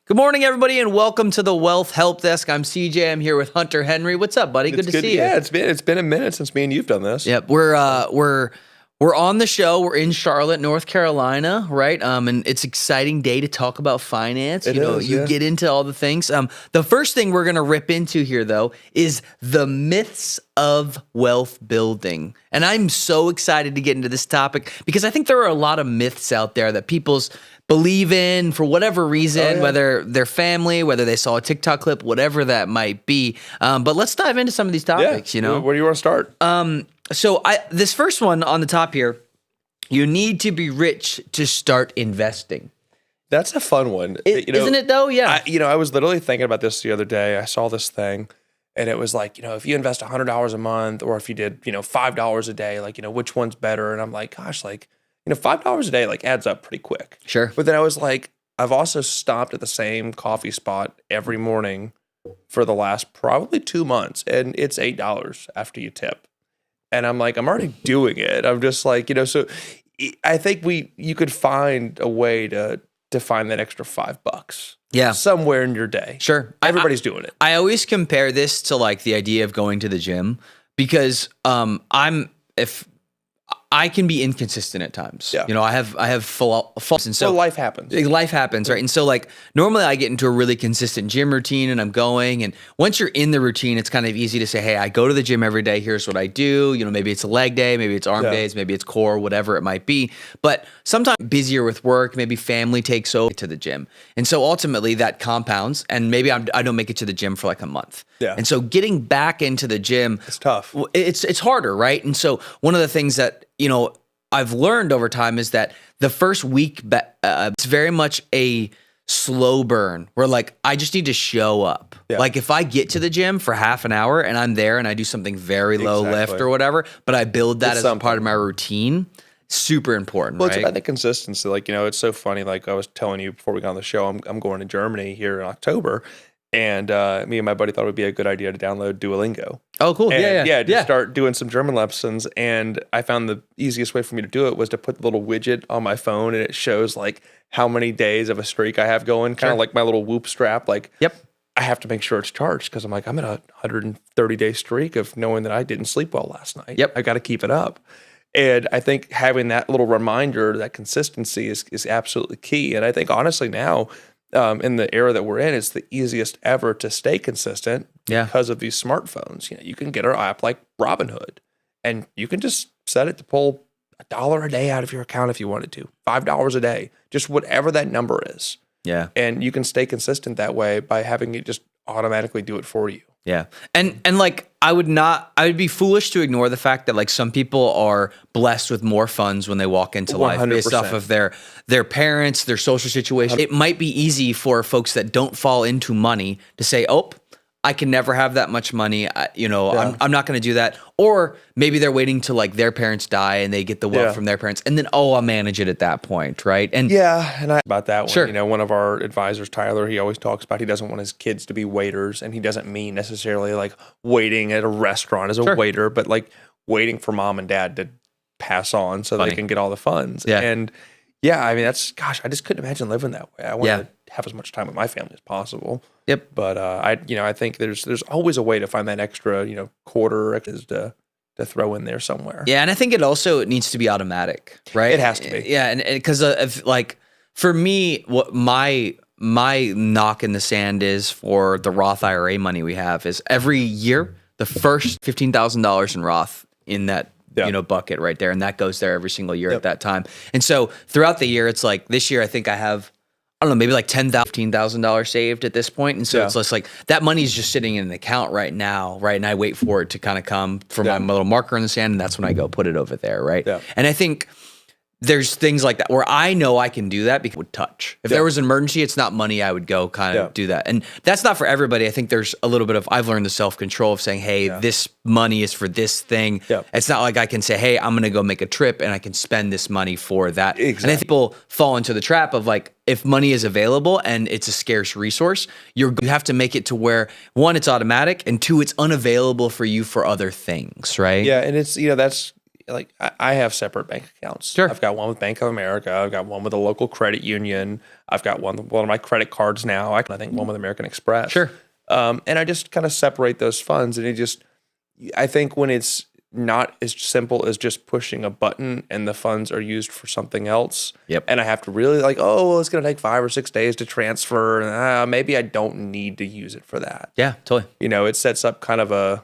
Good morning, everybody, and welcome to the Wealth Help Desk. I'm CJ. I'm here with Hunter Henry. What's up, buddy? Good to see you. Yeah, it's been a minute since me and you've done this. Yep, we're on the show. We're in Charlotte, North Carolina, right? And it's an exciting day to talk about finance. You get into all the things. The first thing we're gonna rip into here, though, is the myths of wealth building. And I'm so excited to get into this topic because I think there are a lot of myths out there that people's believe in for whatever reason, whether their family, whether they saw a TikTok clip, whatever that might be. But let's dive into some of these topics, Where do you want to start? So this first one on the top here, you need to be rich to start investing. That's a fun one. Isn't it though? Yeah. I was literally thinking about this the other day. I saw this thing and it was like, if you invest $100 a month or if you did, $5 a day, which one's better? And I'm like, gosh, $5 a day adds up pretty quick. Sure. But then I was like, I've also stopped at the same coffee spot every morning for the last probably 2 months, and it's $8 after you tip. And I'm like, I'm already doing it. I'm just like, so I think you could find a way to find that extra $5. Yeah. Somewhere in your day. Sure. Everybody's doing it. I always compare this to the idea of going to the gym because I can be inconsistent at times. Yeah. I have faults, and so life happens. Life happens, right? And so normally I get into a really consistent gym routine and I'm going, and once you're in the routine, it's kind of easy to say, hey, I go to the gym every day. Here's what I do. Maybe it's a leg day, maybe it's arm days, maybe it's core, whatever it might be. But sometimes busier with work, maybe family takes over to the gym. And so ultimately that compounds, and maybe I don't make it to the gym for a month. Yeah. And so getting back into the gym, it's tough. It's harder, right? And so one of the things that I've learned over time is that the first week, it's very much a slow burn where I just need to show up. Yeah. If I get to the gym for half an hour and I'm there and I do something very low lift or whatever, but I build that as a part of my routine, super important. Well, right? It's about the consistency. It's so funny. I was telling you before we got on the show, I'm going to Germany here in October. And me and my buddy thought it would be a good idea to download Duolingo. Oh, cool. And start doing some German lessons. And I found the easiest way for me to do it was to put the little widget on my phone, and it shows how many days of a streak I have going, kind of like my little Whoop strap. Yep. I have to make sure it's charged because I'm in a 130-day streak of knowing that I didn't sleep well last night. Yep. I got to keep it up. And I think having that little reminder, that consistency is absolutely key. And I think honestly now, in the era that we're in, it's the easiest ever to stay consistent because of these smartphones. You can get an app like Robinhood, and you can just set it to pull $1 a day out of your account if you wanted to, $5 a day, just whatever that number is. Yeah. And you can stay consistent that way by having it just automatically do it for you. Yeah. And I would be foolish to ignore the fact that some people are blessed with more funds when they walk into 100%. life based off of their parents, their social situation. It might be easy for folks that don't fall into money to say, oh, I can never have that much money. I'm not going to do that. Or maybe they're waiting till their parents die and they get the wealth from their parents, and then I'll manage it at that point, right? And about that one. Sure. One of our advisors, Tyler, he always talks about he doesn't want his kids to be waiters, and he doesn't mean necessarily waiting at a restaurant as a waiter, but waiting for mom and dad to pass on so they can get all the funds. Yeah. And that's I just couldn't imagine living that way. I want to have as much time with my family as possible. Yep. But I think there's always a way to find that extra quarter to throw in there somewhere. Yeah, and I think it needs to be automatic, right? It has to be. Yeah, and because for me, what my knock in the sand is for the Roth IRA money we have is every year the first $15,000 in Roth in that bucket right there, and that goes there every single year at that time. And so throughout the year, it's this year I think I have, I don't know, maybe $15,000 saved at this point. And so it's just that money's just sitting in an account right now, right? And I wait for it to kind of come from my little marker in the sand, and that's when I go put it over there, right? Yeah. And I think there's things like that where I know I can do that because it would touch. If there was an emergency, it's not money I would go kind of do that. And that's not for everybody. I think there's a little bit of, I've learned the self-control of saying, hey, this money is for this thing. It's not like I can say, hey, I'm going to go make a trip and I can spend this money for that. Exactly. And I think people fall into the trap of if money is available and it's a scarce resource, you have to make it to where, one, it's automatic, and two, it's unavailable for you for other things, right? Yeah, and it's, that's I have separate bank accounts. Sure. I've got one with Bank of America. I've got one with a local credit union. I've got one of my credit cards now. I think one with American Express. Sure. And I just kind of separate those funds. And I think when it's not as simple as just pushing a button and the funds are used for something else. Yep. And I have to really it's going to take 5 or 6 days to transfer. And maybe I don't need to use it for that. Yeah, totally. It sets up kind of a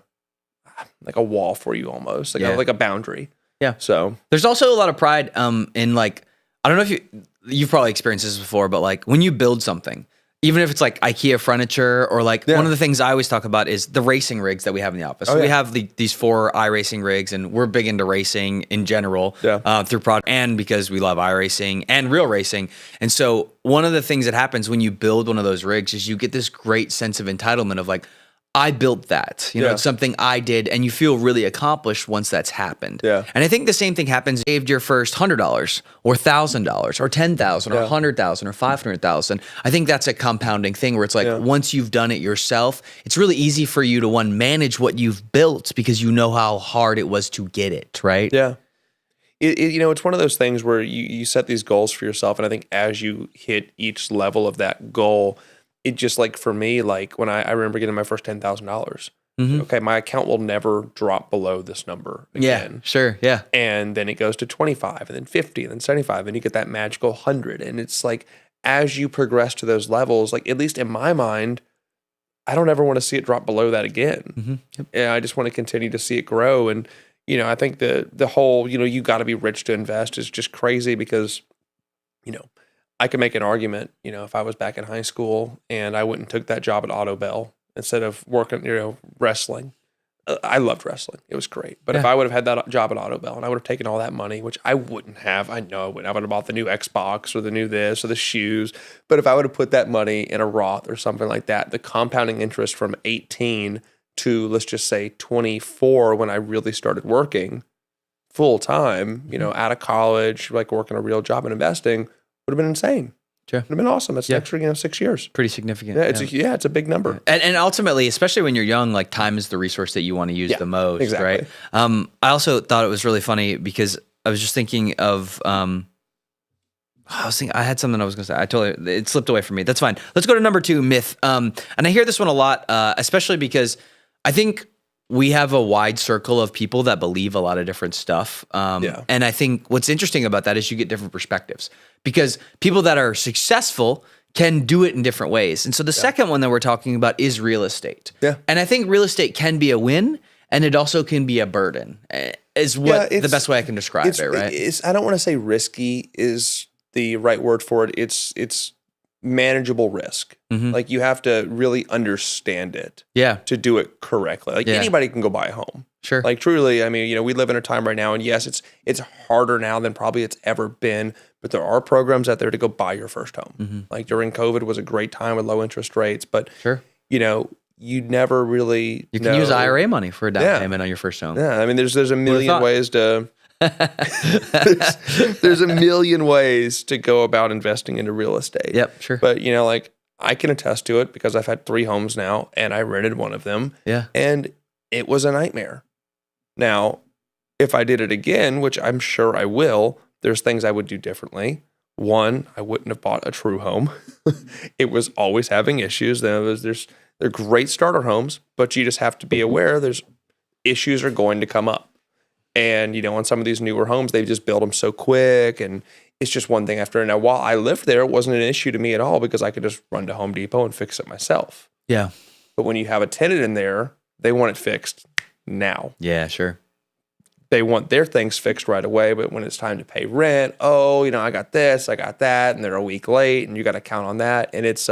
wall for you almost, like a boundary. Yeah. So there's also a lot of pride in like, I don't know if you've probably experienced this before, but like when you build something, even if it's like IKEA furniture or like one of the things I always talk about is the racing rigs that we have in the office. So we have these 4 iRacing rigs, and we're big into racing in general through product and because we love iRacing and real racing. And so one of the things that happens when you build one of those rigs is you get this great sense of entitlement of like, I built that, it's something I did, and you feel really accomplished once that's happened. Yeah. And I think the same thing happens if you saved your first $100 or $1,000 or $10,000 or $100,000 or $500,000. I think that's a compounding thing where it's like once you've done it yourself, it's really easy for you to manage what you've built because you know how hard it was to get it, right? Yeah. It's one of those things where you set these goals for yourself, and I think as you hit each level of that goal, it just like for me, like when I remember getting my first $10,000. Okay, my account will never drop below this number again. Yeah, sure, yeah. And then it goes to 25, and then 50, and then 75, and you get that magical 100. And it's like as you progress to those levels, like at least in my mind, I don't ever want to see it drop below that again. And I just want to continue to see it grow. And I think the whole you got to be rich to invest is just crazy because I could make an argument, if I was back in high school and I went and took that job at Auto Bell instead of working, wrestling. I loved wrestling. It was great. But if I would have had that job at Auto Bell and I would have taken all that money, which I wouldn't have, I know I wouldn't. I would have bought the new Xbox or the new this or the shoes. But if I would have put that money in a Roth or something like that, the compounding interest from 18 to, let's just say 24, when I really started working full time, out of college, like working a real job and investing, would have been insane. Sure. Would have been awesome. That's an extra, 6 years. Pretty significant. Yeah, it's a big number. And ultimately, especially when you're young, like time is the resource that you want to use the most, exactly. right? I also thought it was really funny because I was just thinking of, I had something I was going to say. It slipped away from me. That's fine. Let's go to number 2, myth. And I hear this one a lot, especially because I think we have a wide circle of people that believe a lot of different stuff. And I think what's interesting about that is you get different perspectives because people that are successful can do it in different ways. And so the second one that we're talking about is real estate. Yeah. And I think real estate can be a win and it also can be a burden is what the best way I can describe it, right? I don't want to say risky is the right word for it. It's manageable risk. Like you have to really understand it to do it correctly. Like anybody can go buy a home. Sure. Like truly, I mean, we live in a time right now, and yes, it's harder now than probably it's ever been, but there are programs out there to go buy your first home. Like during COVID was a great time with low interest rates, but you never really You can use IRA money for a down payment on your first home. Yeah, I mean, there's a million ways to there's a million ways to go about investing into real estate. Yep, sure. But like I can attest to it because I've had 3 homes now and I rented one of them. Yeah. And it was a nightmare. Now, if I did it again, which I'm sure I will, there's things I would do differently. One, I wouldn't have bought a true home. It was always having issues. They're great starter homes, but you just have to be aware there's issues are going to come up. And, on some of these newer homes, they just build them so quick and it's just one thing after another. Now, while I lived there, it wasn't an issue to me at all because I could just run to Home Depot and fix it myself. Yeah. But when you have a tenant in there, they want it fixed now. Yeah, sure. They want their things fixed right away, but when it's time to pay rent, I got this, I got that, and they're a week late, and you got to count on that. And it's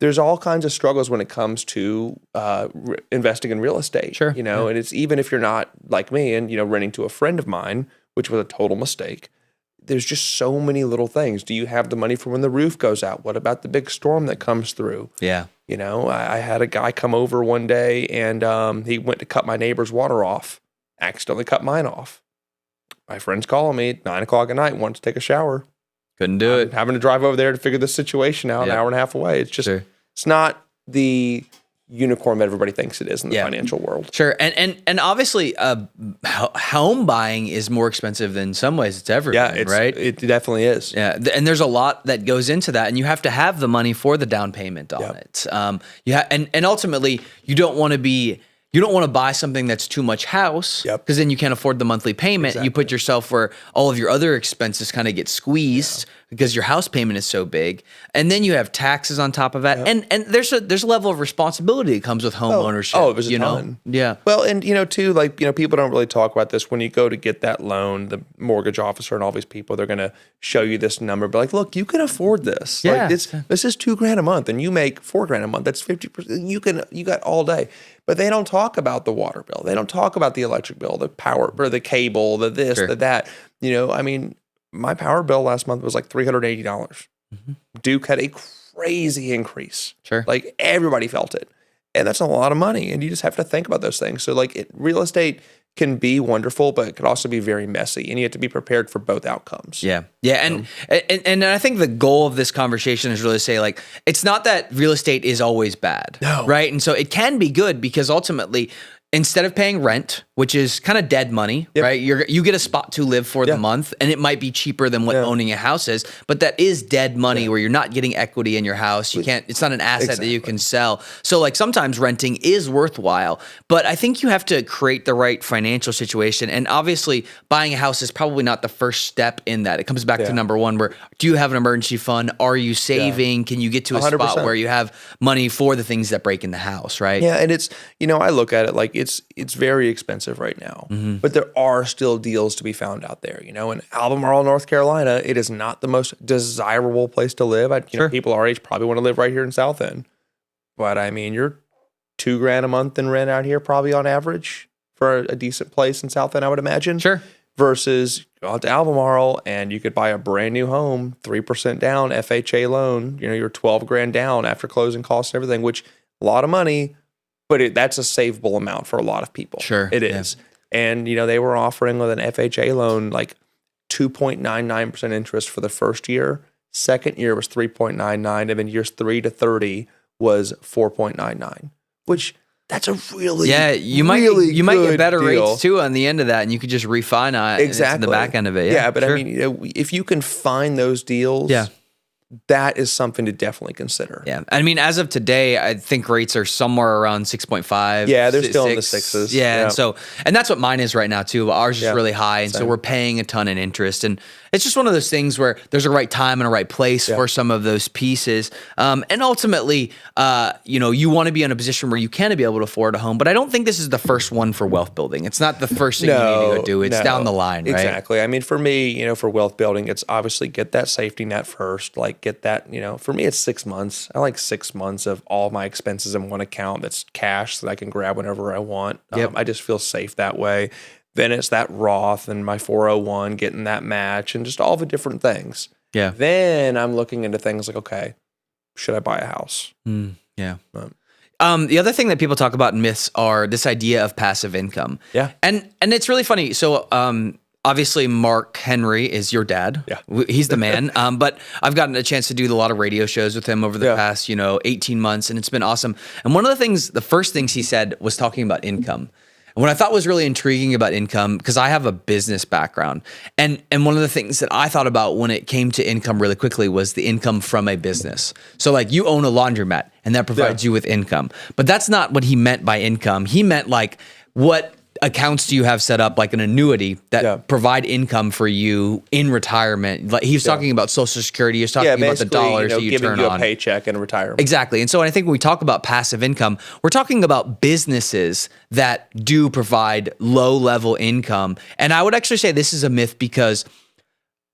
there's all kinds of struggles when it comes to investing in real estate. Sure. And it's even if you're not like me and renting to a friend of mine, which was a total mistake. There's just so many little things. Do you have the money for when the roof goes out? What about the big storm that comes through? Yeah. I had a guy come over one day and he went to cut my neighbor's water off, accidentally cut mine off. My friend's calling me at 9:00 at night, wanted to take a shower. Couldn't do it. Having to drive over there to figure this situation out an hour and a half away. It's just, It's not the unicorn that everybody thinks it is in the financial world. Sure. And obviously home buying is more expensive than in some ways it's ever been, right? It definitely is. Yeah. And there's a lot that goes into that, and you have to have the money for the down payment on it. And ultimately you don't want to buy something that's too much house, because then you can't afford the monthly payment. You put yourself where all of your other expenses kind of get squeezed because your house payment is so big, and then you have taxes on top of that. And there's a level of responsibility that comes with home ownership. Oh, there's a ton. Yeah. Well, and too, people don't really talk about this when you go to get that loan. The mortgage officer and all these people, they're going to show you this number, but like, look, you can afford this. Yeah. Like this is $2,000 a month, and you make $4,000 a month. That's 50%. You got all day. But they don't talk about the water bill. They don't talk about the electric bill, the power, or the cable, the this, the that. My power bill last month was like $380. Mm-hmm. Duke had a crazy increase. Sure. Like everybody felt it. And that's a lot of money. And you just have to think about those things. So real estate can be wonderful, but it could also be very messy. And you have to be prepared for both outcomes. Yeah. Yeah. And I think the goal of this conversation is really to say, like, it's not that real estate is always bad. No. Right. And so it can be good, because ultimately, instead of paying rent, which is kind of dead money, right? You get a spot to live for the month, and it might be cheaper than what owning a house is, but that is dead money where you're not getting equity in your house. You can't, it's not an asset that you can sell. So like sometimes renting is worthwhile, but I think you have to create the right financial situation. And obviously buying a house is probably not the first step in that. It comes back to number one, where do you have an emergency fund? Are you saving? Can you get to a 100%. Spot where you have money for the things that break in the house, right? Yeah. And it's, I look at it like it's very expensive right now, but there are still deals to be found out there. In Albemarle, North Carolina, it is not the most desirable place to live. People our age probably want to live right here in South End, but I mean, you're $2,000 a month in rent out here, probably on average for a decent place in South End, I would imagine. Sure. Versus go out to Albemarle and you could buy a brand new home, 3% down, FHA loan. You're $12,000 down after closing costs and everything, which a lot of money. But that's a savable amount for a lot of people. Sure. It is. And, they were offering with an FHA loan like 2.99% interest for the first year. Second year was 3.99. And then years 3 to 30 was 4.99, which that's a really, you might get better deal. rates too on the end of that, and you could just refinance in the back end of it. Yeah, but I mean, if you can find those deals, that is something to definitely consider. Yeah. I mean, as of today, I think rates are somewhere around 6.5. Yeah, they're still in the sixes. Yeah. And that's what mine is right now too. Ours is really high. And so we're paying a ton in interest. And it's just one of those things where there's a right time and a right place for some of those pieces. And ultimately, you want to be in a position where you can be able to afford a home. But I don't think this is the first one for wealth building. It's not the first thing you need to go do. It's down the line, right? Exactly. I mean, for me, for wealth building, it's obviously get that safety net first. Like get that, for me, it's 6 months. I like 6 months of all my expenses in one account that's cash that I can grab whenever I want. I just feel safe that way. Then it's that Roth and my 401, getting that match and just all the different things. Yeah. Then I'm looking into things like, okay, should I buy a house? Yeah. The other thing that people talk about in myths are this idea of passive income. Yeah. And it's really funny. So, obviously, Mark Henry is your dad. Yeah. He's the man. But I've gotten a chance to do a lot of radio shows with him over the past, 18 months, and it's been awesome. And one of the first things he said was talking about income. And what I thought was really intriguing about income, because I have a business background, and one of the things that I thought about when it came to income really quickly was the income from a business. So like you own a laundromat, and that provides you with income. But that's not what he meant by income. He meant like what accounts do you have set up, like an annuity that provide income for you in retirement? Like he was talking about Social Security. He was talking about the dollars that you giving turn you on. A paycheck in retirement. Exactly. And so I think when we talk about passive income, we're talking about businesses that do provide low level income. And I would actually say this is a myth, because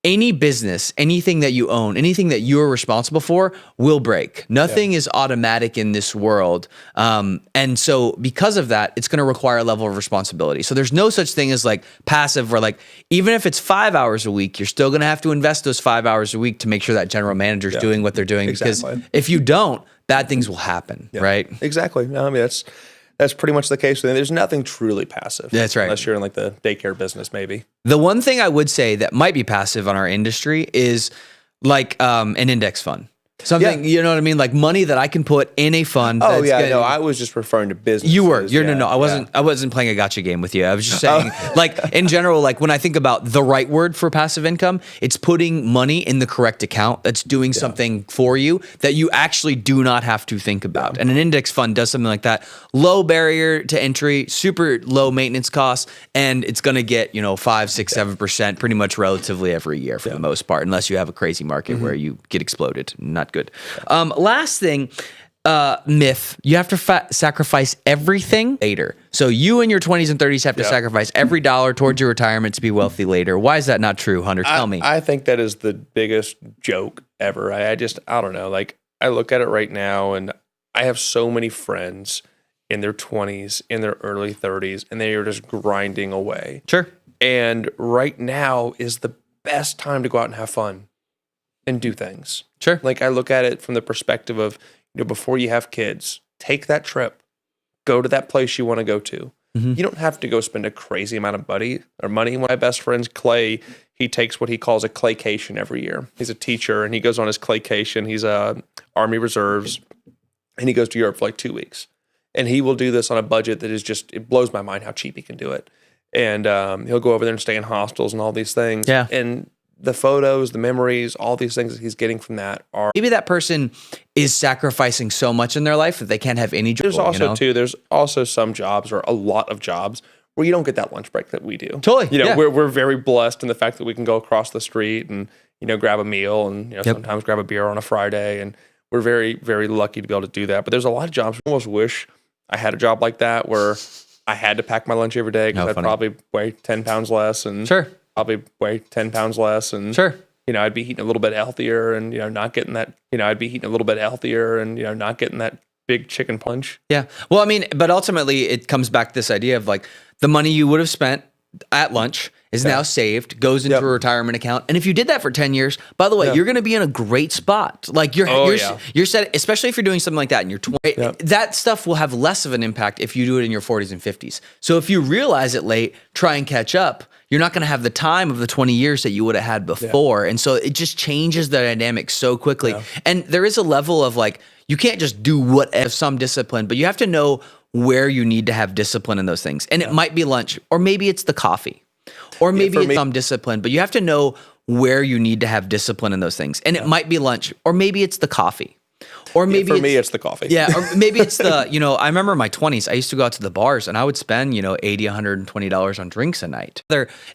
any business, anything that you own, anything that you're responsible for will break. Nothing is automatic in this world. And so because of that, it's going to require a level of responsibility. So there's no such thing as like passive, where like, even if it's 5 hours a week, you're still going to have to invest those 5 hours a week to make sure that general manager is doing what they're doing. Exactly. Because if you don't, bad things will happen, right? Exactly. No, I mean, that's pretty much the case. There's nothing truly passive. That's right. Unless you're in like the daycare business, maybe. The one thing I would say that might be passive on our industry is like an index fund. Something, you know what I mean? Like money that I can put in a fund. Oh yeah, no, I was just referring to business. You were. No. I wasn't playing a gotcha game with you. I was just saying, like in general, like when I think about the right word for passive income, it's putting money in the correct account that's doing something for you that you actually do not have to think about. And an index fund does something like that. Low barrier to entry, super low maintenance costs, and it's going to get 5, 6, 7% pretty much relatively every year for the most part, unless you have a crazy market where you get exploded. Not good. Last thing. Myth, you have to sacrifice everything later. So you in your 20s and 30s have to sacrifice every dollar towards your retirement to be wealthy later. Why is that not true, Hunter? Tell me. I think that is the biggest joke ever. I don't know. Like I look at it right now and I have so many friends in their 20s, in their early 30s, and they are just grinding away. Sure. And right now is the best time to go out and have fun and do things. Sure. Like I look at it from the perspective of, before you have kids, take that trip, go to that place you want to go to. You don't have to go spend a crazy amount of money. One of my best friends, Clay, he takes what he calls a claycation every year. He's a teacher and he goes on his claycation. He's Army Reserves and he goes to Europe for like 2 weeks. And he will do this on a budget that is just, it blows my mind how cheap he can do it. And he'll go over there and stay in hostels and all these things. Yeah. And the photos, the memories, all these things that he's getting from that are... Maybe that person is sacrificing so much in their life that they can't have any joy. There's also some jobs or a lot of jobs where you don't get that lunch break that we do. Totally. We're very blessed in the fact that we can go across the street and, grab a meal and, sometimes grab a beer on a Friday. And we're very, very lucky to be able to do that. But there's a lot of jobs. I almost wish I had a job like that where I had to pack my lunch every day because I'd probably weigh 10 pounds less. And probably weigh 10 pounds less. And I'd be eating a little bit healthier and, not getting that, I'd be eating a little bit healthier and, not getting that big chicken punch. Yeah. Well, I mean, but ultimately it comes back to this idea of like the money you would have spent at lunch is now saved, goes into a retirement account. And if you did that for 10 years, by the way, you're going to be in a great spot. Like you're set, especially if you're doing something like that in your 20s, that stuff will have less of an impact if you do it in your 40s and 50s. So if you realize it late, try and catch up. You're not going to have the time of the 20 years that you would have had before. And so it just changes the dynamic so quickly. And there is a level of like, you can't just do whatever, some discipline, but you have to know where you need to have discipline in those things. And it might be lunch, or maybe it's the coffee, or maybe it's some discipline, but you have to know where you need to have discipline in those things. And it might be lunch, or maybe it's the coffee. Or maybe for me, it's the coffee. Yeah. Or maybe it's the, I remember in my 20s, I used to go out to the bars and I would spend, $80, $120 on drinks a night.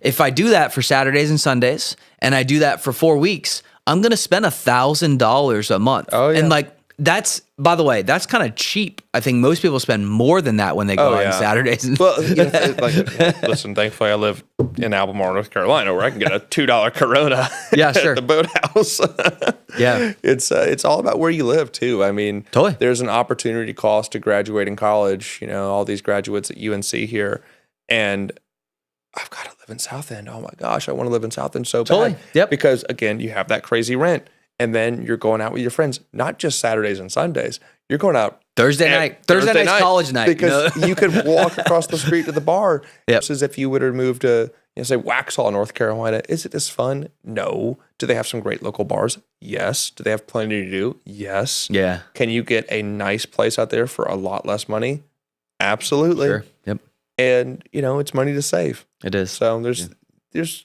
If I do that for Saturdays and Sundays and I do that for 4 weeks, I'm going to spend $1,000 a month. Oh, yeah. And like, that's, by the way, that's kind of cheap. I think most people spend more than that when they go out on Saturdays. Well, listen, thankfully I live in Albemarle, North Carolina, where I can get a $2 Corona at the boathouse. It's all about where you live too. I mean, there's an opportunity cost to graduating college, all these graduates at UNC here. And I've got to live in South End. Oh my gosh, I want to live in South End so bad. Yep. Because again, you have that crazy rent. And then you're going out with your friends, not just Saturdays and Sundays. You're going out Thursday night. Thursday night's college night. Because you could walk across the street to the bar. Versus if you would have moved to, say, Waxhaw, North Carolina. Is it as fun? No. Do they have some great local bars? Yes. Do they have plenty to do? Yes. Yeah. Can you get a nice place out there for a lot less money? Absolutely. Sure. Yep. And, it's money to save. It is. So there's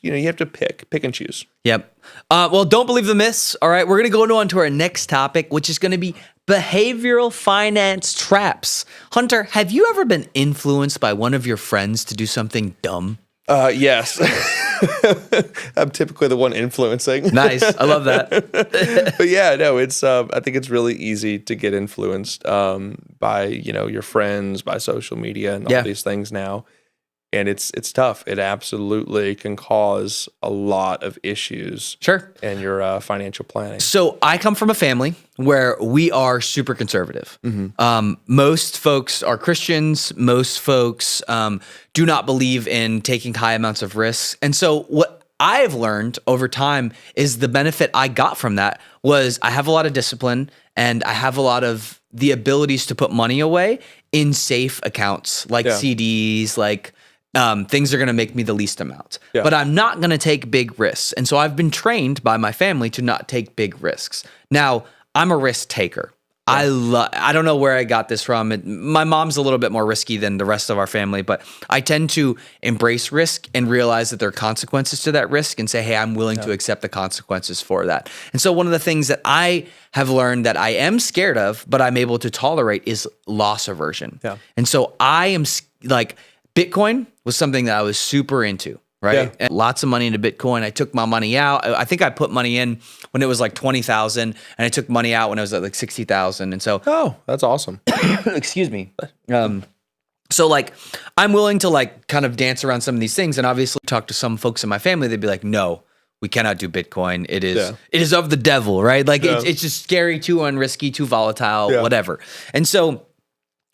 you have to pick and choose. Yep. Well, don't believe the myths. All right. We're going to go on to our next topic, which is going to be behavioral finance traps. Hunter, have you ever been influenced by one of your friends to do something dumb? Yes. I'm typically the one influencing. Nice. I love that. But yeah, no, it's, I think it's really easy to get influenced, by, your friends, by social media and all these things now. And it's tough. It absolutely can cause a lot of issues. Sure. In your financial planning. So I come from a family where we are super conservative. Most folks are Christians. Most folks do not believe in taking high amounts of risks. And so what I have learned over time is the benefit I got from that was I have a lot of discipline and I have a lot of the abilities to put money away in safe accounts like CDs, like things are going to make me the least amount, but I'm not going to take big risks. And so I've been trained by my family to not take big risks. Now, I'm a risk taker. I don't know where I got this from. My mom's a little bit more risky than the rest of our family, but I tend to embrace risk and realize that there are consequences to that risk and say, hey, I'm willing to accept the consequences for that. And so one of the things that I have learned that I am scared of, but I'm able to tolerate is loss aversion. Yeah. And so I am like, Bitcoin was something that I was super into. Right. Yeah. And lots of money into Bitcoin. I took my money out. I think I put money in when it was like 20,000 and I took money out when it was at like 60,000. And so, Oh, that's awesome. excuse me. So like, I'm willing to like kind of dance around some of these things and obviously talk to some folks in my family. They'd be like, no, we cannot do Bitcoin. It is of the devil, right? Like it's just scary, too unrisky, too volatile, whatever. And so,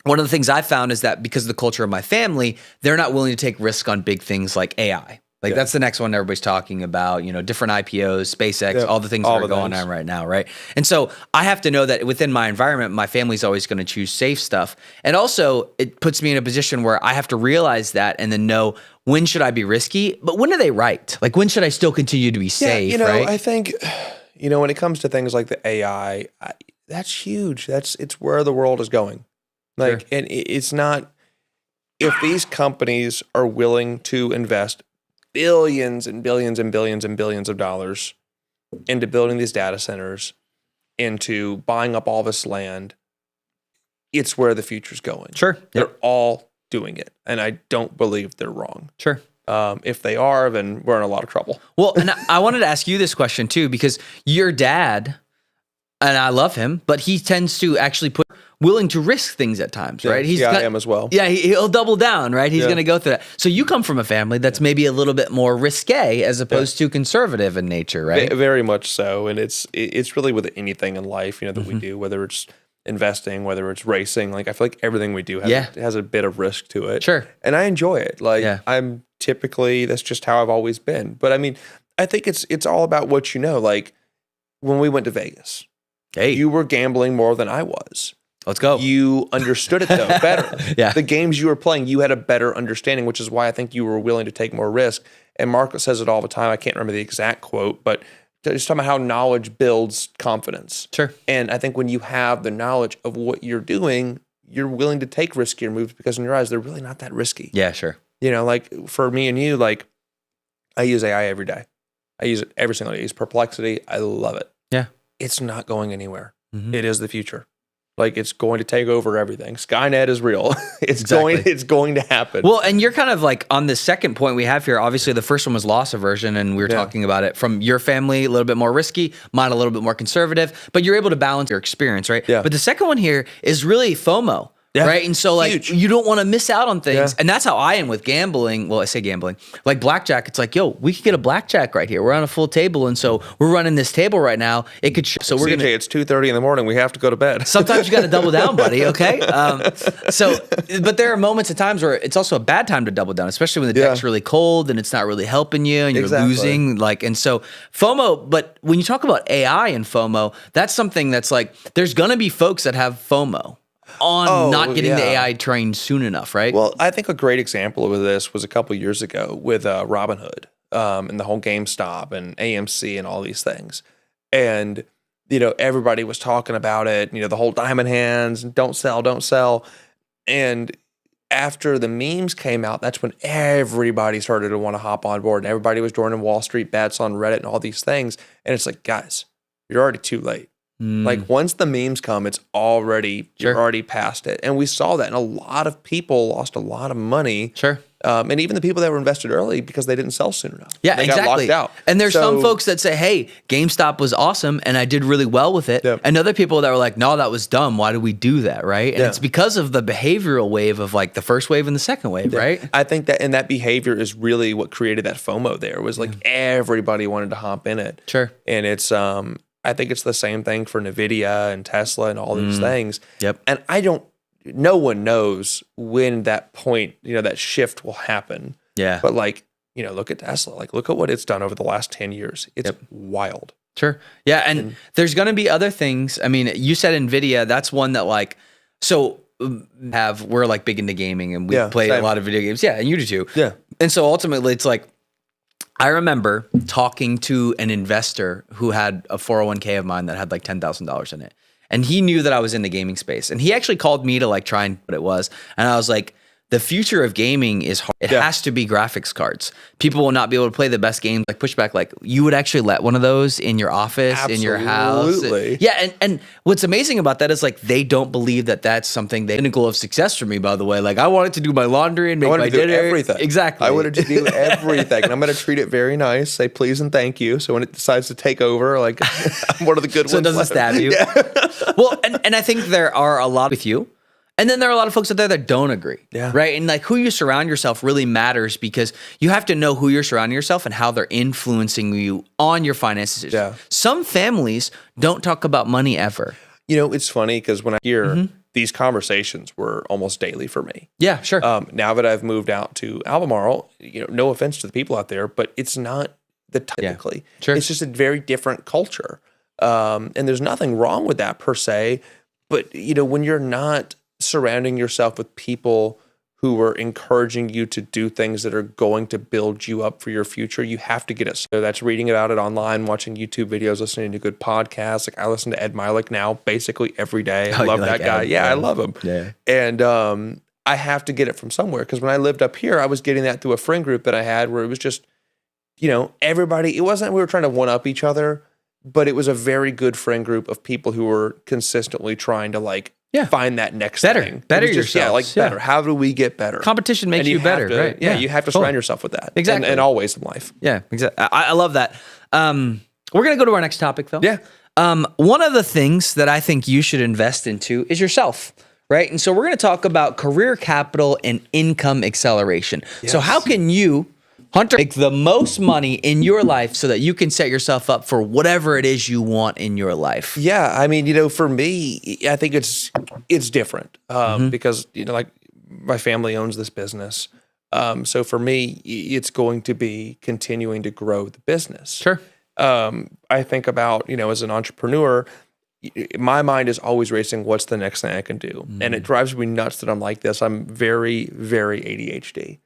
one of the things I found is that because of the culture of my family, they're not willing to take risk on big things like AI. Like that's the next one everybody's talking about, different IPOs, SpaceX, all the things that are going on right now, right? And so I have to know that within my environment, my family's always going to choose safe stuff. And also it puts me in a position where I have to realize that and then know when should I be risky, but when are they right? Like when should I still continue to be safe, right? I think, when it comes to things like the AI, that's huge. It's where the world is going. Like, and it's not, if these companies are willing to invest billions and billions and billions and billions of dollars into building these data centers, into buying up all this land, it's where the future's going. Sure. They're all doing it. And I don't believe they're wrong. Sure. If they are, then we're in a lot of trouble. Well, and I wanted to ask you this question too, because your dad, and I love him, but he tends to actually willing to risk things at times, right? I am as well. Yeah, he'll double down, right? He's going to go through that. So you come from a family that's maybe a little bit more risque as opposed to conservative in nature, right? Very much so. And it's really with anything in life, that we do, whether it's investing, whether it's racing. Like I feel like everything we do has a bit of risk to it. Sure. And I enjoy it. Like I'm typically, that's just how I've always been. But I mean, I think it's all about what you know. Like when we went to Vegas, you were gambling more than I was. Let's go. You understood it though better. Yeah. The games you were playing, you had a better understanding, which is why I think you were willing to take more risk. And Marco says it all the time. I can't remember the exact quote, but just talking about how knowledge builds confidence. Sure. And I think when you have the knowledge of what you're doing, you're willing to take riskier moves because in your eyes, they're really not that risky. Yeah, sure. Like for me and you, like I use AI every day. I use it every single day. I use Perplexity. I love it. Yeah. It's not going anywhere. It is the future. Like it's going to take over everything. Skynet is real. It's going to happen. Well, and you're kind of like on the second point we have here. Obviously, the first one was loss aversion, and we were talking about it from your family, a little bit more risky, mine a little bit more conservative, but you're able to balance your experience, right? Yeah. But the second one here is really FOMO. Yeah. Right. And so like Huge. you don't want to miss out on things. Yeah. And that's how I am with gambling. Well, I say gambling, like blackjack. It's like, yo, we could get a blackjack right here. We're on a full table. And so we're running this table right now. It could, so we're going to, it's 2:30 in the morning. We have to go to bed. sometimes you got to double down, buddy. Okay. But there are moments at times where it's also a bad time to double down, especially when the deck's really cold and it's not really helping you and you're losing. And so FOMO, but when you talk about AI and FOMO, that's something that's like, there's going to be folks that have FOMO on not getting the AI trained soon enough, right? Well, I think a great example of this was a couple of years ago with Robinhood and the whole GameStop and AMC and all these things. And, everybody was talking about it, the whole diamond hands, don't sell. And after the memes came out, that's when everybody started to want to hop on board. And everybody was joining Wall Street bets on Reddit and all these things. And it's like, guys, you're already too late. Like once the memes come, it's already, you're already past it. And we saw that. And a lot of people lost a lot of money. Sure. And even the people that were invested early because they didn't sell soon enough. Yeah, they exactly. got locked out. And there's some folks that say, hey, GameStop was awesome and I did really well with it. Yep. And other people that were like, no, that was dumb. Why did we do that? Right. And it's because of the behavioral wave of like the first wave and the second wave, right? I think that, and that behavior is really what created that FOMO there was like everybody wanted to hop in it. Sure. And it's, I think it's the same thing for NVIDIA and Tesla and all these things. Yep. And no one knows when that point, that shift will happen. Yeah. But like, look at Tesla. Like, look at what it's done over the last 10 years. It's wild. Sure. Yeah. And there's going to be other things. I mean, you said NVIDIA, that's one that like, so we're like big into gaming and we play a lot of video games. Yeah. And you do too. Yeah. And so ultimately it's like, I remember talking to an investor who had a 401k of mine that had like $10,000 in it. And he knew that I was in the gaming space. And he actually called me to like try and what it was. And I was like, the future of gaming is hard. It has to be graphics cards. People will not be able to play the best games. Like pushback, like you would actually let one of those in your office, in your house. Absolutely. Yeah. And what's amazing about that is like they don't believe that that's something pinnacle of success for me, by the way. Like I wanted to do my laundry and make my dinner. Everything. Exactly. I wanted to do everything. And I'm going to treat it very nice, say please and thank you. So when it decides to take over, like I'm one of the good ones. So it doesn't stab you. Yeah. Well, and I think there are a lot with you. And then there are a lot of folks out there that don't agree, right? And like who you surround yourself really matters because you have to know who you're surrounding yourself and how they're influencing you on your finances. Yeah. Some families don't talk about money ever. You know, it's funny because when I hear these conversations were almost daily for me. Yeah, sure. Now that I've moved out to Albemarle, you know, no offense to the people out there, but it's not the typically. Yeah, sure. It's just a very different culture. And there's nothing wrong with that per se. But, you know, when you're not surrounding yourself with people who are encouraging you to do things that are going to build you up for your future, you have to get it. So that's reading about it online, watching YouTube videos, listening to good podcasts. Like I listen to Ed Mylett now basically every day. I love that guy. Yeah, I love him. Yeah. And I have to get it from somewhere because when I lived up here, I was getting that through a friend group that I had where it was just, you know, everybody, it wasn't we were trying to one up each other, but it was a very good friend group of people who were consistently trying to like find that next thing. Better just, yourself. Better. How do we get better? Competition makes you better, right? Yeah, you have to surround yourself with that. Exactly. And always in life. Yeah, exactly. I love that. We're going to go to our next topic, though. Yeah. One of the things that I think you should invest into is yourself, right? And so we're going to talk about career capital and income acceleration. Yes. So how can you, Hunter, make the most money in your life so that you can set yourself up for whatever it is you want in your life? Yeah, I mean, you know, for me, I think it's different because, you know, like my family owns this business. So for me, it's going to be continuing to grow the business. Sure. I think about, you know, as an entrepreneur, my mind is always racing. What's the next thing I can do? And it drives me nuts that I'm like this. I'm very, very ADHD,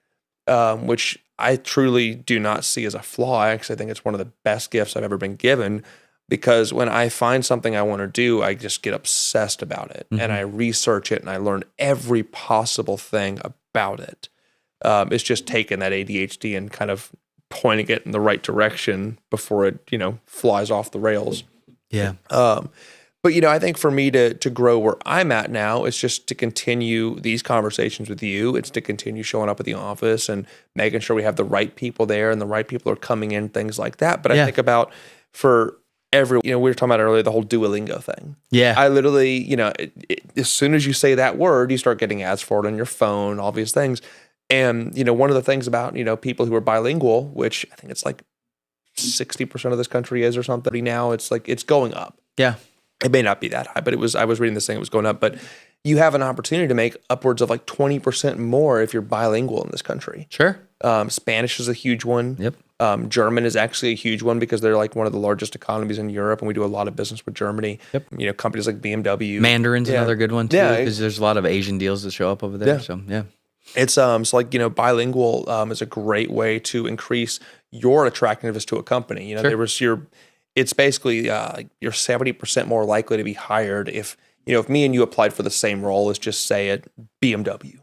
which I truly do not see as a flaw. I actually think it's one of the best gifts I've ever been given because when I find something I want to do, I just get obsessed about it and I research it and I learn every possible thing about it. It's just taking that ADHD and kind of pointing it in the right direction before it, you know, flies off the rails. Yeah. But, you know, I think for me to grow where I'm at now, it's just to continue these conversations with you. It's to continue showing up at the office and making sure we have the right people there and the right people are coming in, things like that. But I think about for every, you know, we were talking about earlier, the whole Duolingo thing. Yeah. I literally, you know, as soon as you say that word, you start getting ads for it on your phone, all these things. And, you know, one of the things about, you know, people who are bilingual, which I think it's like 60% of this country is or something now, it's like, it's going up. Yeah. It may not be that high, but I was reading this thing, it was going up, but you have an opportunity to make upwards of like 20% more if you're bilingual in this country. Sure. Spanish is a huge one. Yep. German is actually a huge one because they're like one of the largest economies in Europe and we do a lot of business with Germany. Yep. You know, companies like BMW. Mandarin's another good one too because there's a lot of Asian deals that show up over there. Yeah. So, yeah. It's so like, you know, bilingual is a great way to increase your attractiveness to a company. You know, it's basically you're 70% more likely to be hired if, you know, if me and you applied for the same role as just say at BMW.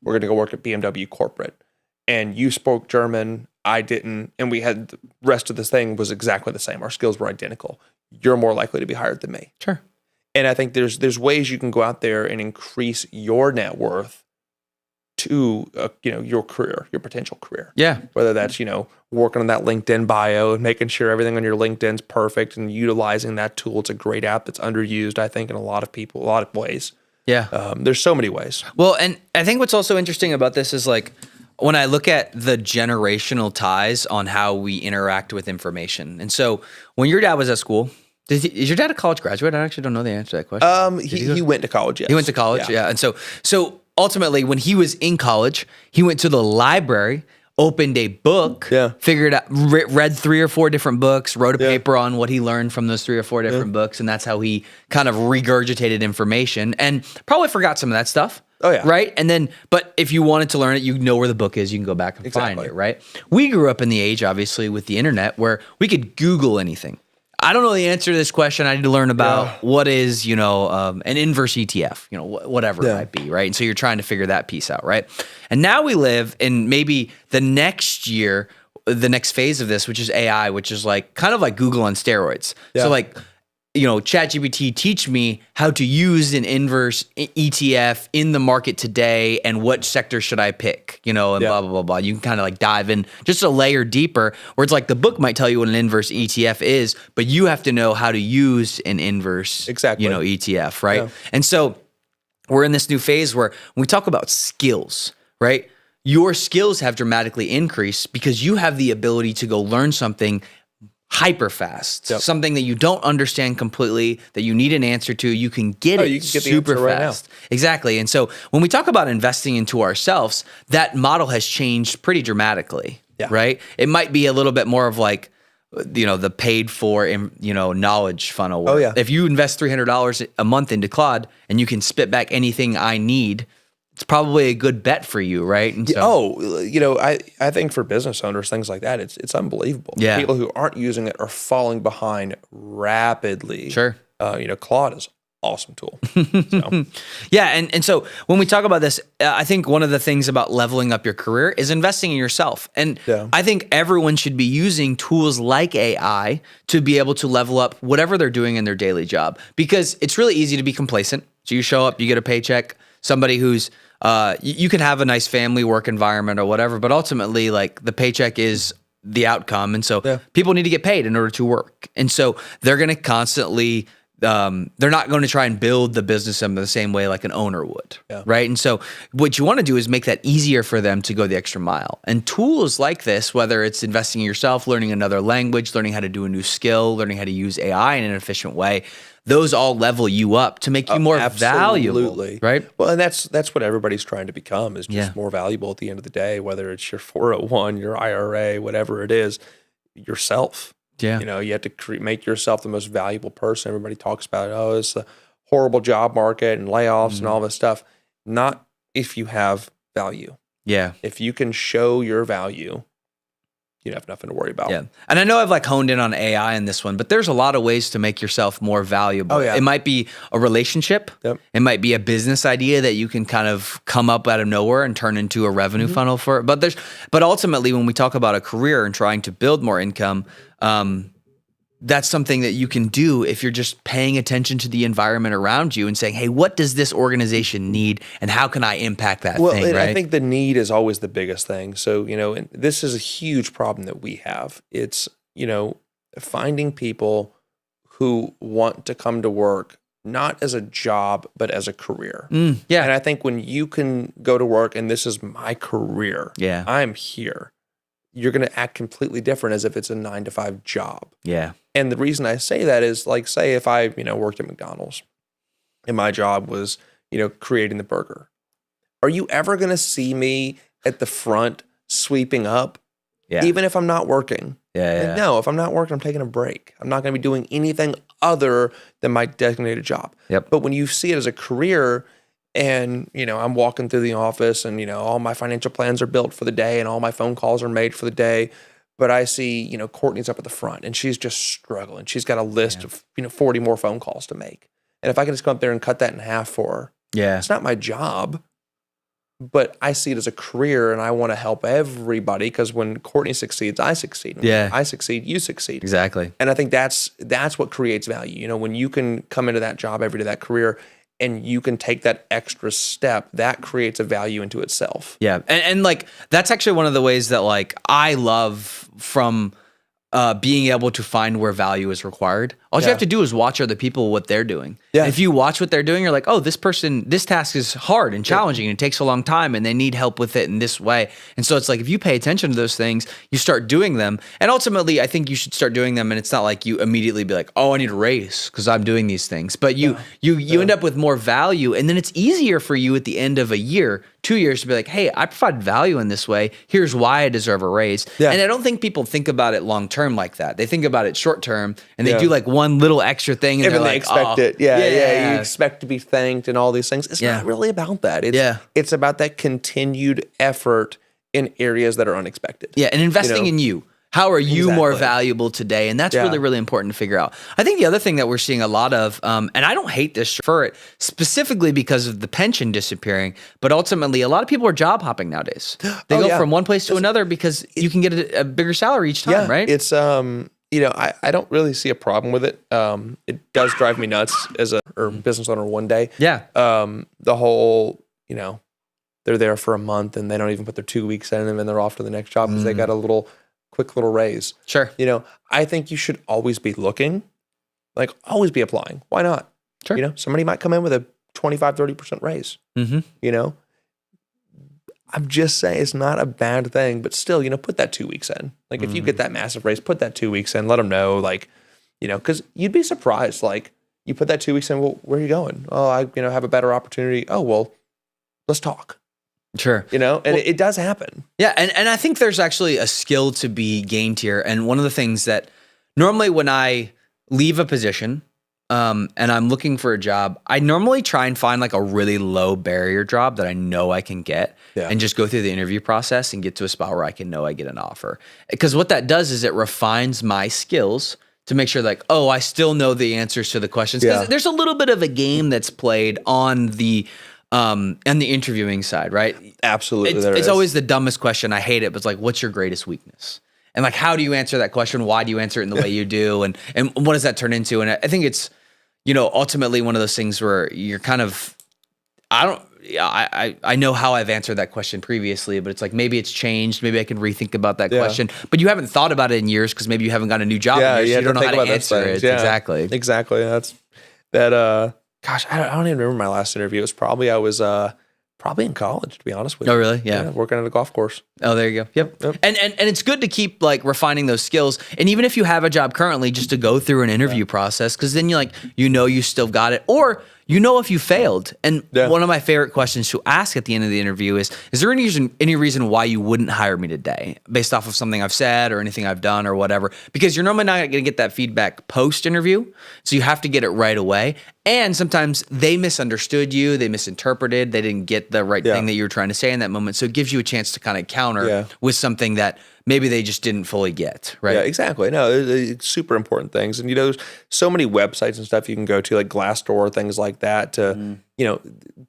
We're going to go work at BMW corporate and you spoke German, I didn't, and we had the rest of this thing was exactly the same. Our skills were identical. You're more likely to be hired than me. Sure. And I think there's ways you can go out there and increase your net worth to you know, your career, your potential career. Yeah. Whether that's, you know, working on that LinkedIn bio and making sure everything on your LinkedIn's perfect and utilizing that tool. It's a great app that's underused, I think, in a lot of ways. Yeah. There's so many ways. Well, and I think what's also interesting about this is like when I look at the generational ties on how we interact with information. And so when your dad was at school, is your dad a college graduate? I actually don't know the answer to that question. He went to college, yes. He went to college, yeah. And so ultimately, when he was in college, he went to the library, opened a book, figured out, read 3 or 4 different books, wrote a paper on what he learned from those 3 or 4 different books, and that's how he kind of regurgitated information and probably forgot some of that stuff. Oh, yeah. Right. And then, but if you wanted to learn it, you know where the book is. You can go back and find Exactly. it. Right. We grew up in the age, obviously, with the internet where we could Google anything. I don't know the answer to this question. I need to learn about what is, an inverse ETF, whatever it might be, right? And so you're trying to figure that piece out, right? And now we live in maybe the next year, the next phase of this, which is AI, which is like kind of like Google on steroids. Yeah. So like, ChatGPT teach me how to use an inverse ETF in the market today and what sector should I pick, and blah, blah, blah, blah. You can kind of like dive in just a layer deeper where it's like the book might tell you what an inverse ETF is, but you have to know how to use an inverse, ETF, right? Yeah. And so we're in this new phase where when we talk about skills, right? Your skills have dramatically increased because you have the ability to go learn something hyper fast, something that you don't understand completely, that you need an answer to, you can get it you can get super the answer fast. Right now. Exactly. And so when we talk about investing into ourselves, that model has changed pretty dramatically, right? It might be a little bit more of like, the paid for, knowledge funnel. Oh, yeah. If you invest $300 a month into Claude and you can spit back anything I need, it's probably a good bet for you, right? And so, I think for business owners, things like that, it's unbelievable. Yeah. People who aren't using it are falling behind rapidly. Sure. Claude is an awesome tool. So. Yeah, and so when we talk about this, I think one of the things about leveling up your career is investing in yourself. And I think everyone should be using tools like AI to be able to level up whatever they're doing in their daily job, because it's really easy to be complacent. So you show up, you get a paycheck, somebody who's you can have a nice family work environment or whatever, but ultimately like the paycheck is the outcome. And so people need to get paid in order to work. And so they're going to constantly, they're not going to try and build the business in the same way like an owner would. Right. And so what you want to do is make that easier for them to go the extra mile. And tools like this, whether it's investing in yourself, learning another language, learning how to do a new skill, learning how to use AI in an efficient way, those all level you up to make you more valuable, right? Well, and that's what everybody's trying to become, is just more valuable at the end of the day, whether it's your 401, your IRA, whatever it is, yourself. Yeah. You have to make yourself the most valuable person. Everybody talks about, it's a horrible job market and layoffs and all this stuff. Not if you have value. Yeah. If you can show your value, you have nothing to worry about. Yeah. And I know I've like honed in on AI in this one, but there's a lot of ways to make yourself more valuable. Oh, yeah. It might be a relationship. Yep. It might be a business idea that you can kind of come up out of nowhere and turn into a revenue funnel for it. But ultimately, when we talk about a career and trying to build more income, that's something that you can do if you're just paying attention to the environment around you and saying, hey, what does this organization need and how can I impact that thing, right? I think the need is always the biggest thing. So, and this is a huge problem that we have. It's, finding people who want to come to work, not as a job, but as a career. Yeah. And I think when you can go to work and this is my career, I'm here, you're going to act completely different as if it's a 9-to-5 job. Yeah. And the reason I say that is, like, say if I, worked at McDonald's and my job was, creating the burger. Are you ever going to see me at the front sweeping up? Yeah. Even if I'm not working? Yeah. No, if I'm not working, I'm taking a break. I'm not going to be doing anything other than my designated job. Yep. But when you see it as a career and, I'm walking through the office and, all my financial plans are built for the day and all my phone calls are made for the day. But I see, Courtney's up at the front and she's just struggling. She's got a list of, 40 more phone calls to make. And if I can just come up there and cut that in half for her, it's not my job, but I see it as a career and I want to help everybody, because when Courtney succeeds, I succeed. And when I succeed, you succeed. Exactly. And I think that's what creates value. When you can come into that job every day, that career, and you can take that extra step, that creates a value into itself. Yeah. And like, that's actually one of the ways that like I love from being able to find where value is required. All you have to do is watch other people, what they're doing. Yeah. If you watch what they're doing, you're like, oh, this task is hard and challenging and it takes a long time and they need help with it in this way. And so it's like, if you pay attention to those things, you start doing them. And ultimately, I think you should start doing them. And it's not like you immediately be like, oh, I need a raise because I'm doing these things. But you end up with more value. And then it's easier for you at the end of a year, 2 years, to be like, hey, I provide value in this way. Here's why I deserve a raise. Yeah. And I don't think people think about it long term like that. They think about it short term and they do like one one little extra thing, and Even they're they like, expect oh, it. Yeah. You expect to be thanked and all these things. It's Yeah. not really about that. Yeah. It's about that continued effort in areas that are unexpected. Yeah, and investing in you. How are you more Exactly. valuable today? And that's Yeah. really, really important to figure out. I think the other thing that we're seeing a lot of, and I don't hate this for it, specifically because of the pension disappearing, but ultimately a lot of people are job hopping nowadays. They go from one place to another because you can get a bigger salary each time, right? It's I don't really see a problem with it. It does drive me nuts as a business owner one day. Yeah. The whole, they're there for a month and they don't even put their 2 weeks in them and they're off to the next job because they got a quick little raise. Sure. I think you should always be looking, like always be applying. Why not? Sure. Somebody might come in with a 25, 30% raise. I'm just saying it's not a bad thing, but still, put that 2 weeks in. Like if you get that massive raise, put that 2 weeks in, let them know, because you'd be surprised. Like you put that 2 weeks in, well, where are you going? Oh, I, have a better opportunity. Oh, well, let's talk. Sure. It does happen. Yeah. And I think there's actually a skill to be gained here. And one of the things that normally when I leave a position, and I'm looking for a job, I normally try and find like a really low barrier job that I know I can get and just go through the interview process and get to a spot where I can know I get an offer. Because what that does is it refines my skills to make sure like, oh, I still know the answers to the questions. Because there's a little bit of a game that's played on the interviewing side, right? Absolutely. It's always the dumbest question. I hate it, but it's like, what's your greatest weakness? And like, how do you answer that question? Why do you answer it in the way you do? And what does that turn into? And I think it's, ultimately one of those things where you're kind of, I know how I've answered that question previously, but it's like, maybe it's changed. Maybe I can rethink about that question, but you haven't thought about it in years because maybe you haven't got a new job in years, so you don't know how to answer it. Yeah, Exactly. That's that. Gosh, I don't even remember my last interview. It was probably, I was probably in college, to be honest with you. Oh, really? Yeah. Working at a golf course. Oh, there you go. Yep. And it's good to keep like refining those skills. And even if you have a job currently, just to go through an interview process, because then you still got it, or if you failed. And one of my favorite questions to ask at the end of the interview is there any reason why you wouldn't hire me today based off of something I've said or anything I've done or whatever? Because you're normally not going to get that feedback post-interview. So you have to get it right away. And sometimes they misunderstood you. They misinterpreted. They didn't get the right thing that you were trying to say in that moment. So it gives you a chance to kind of counter with something that maybe they just didn't fully get, right? Yeah, exactly. No, it's super important things. And, there's so many websites and stuff you can go to, like Glassdoor, things like that, to,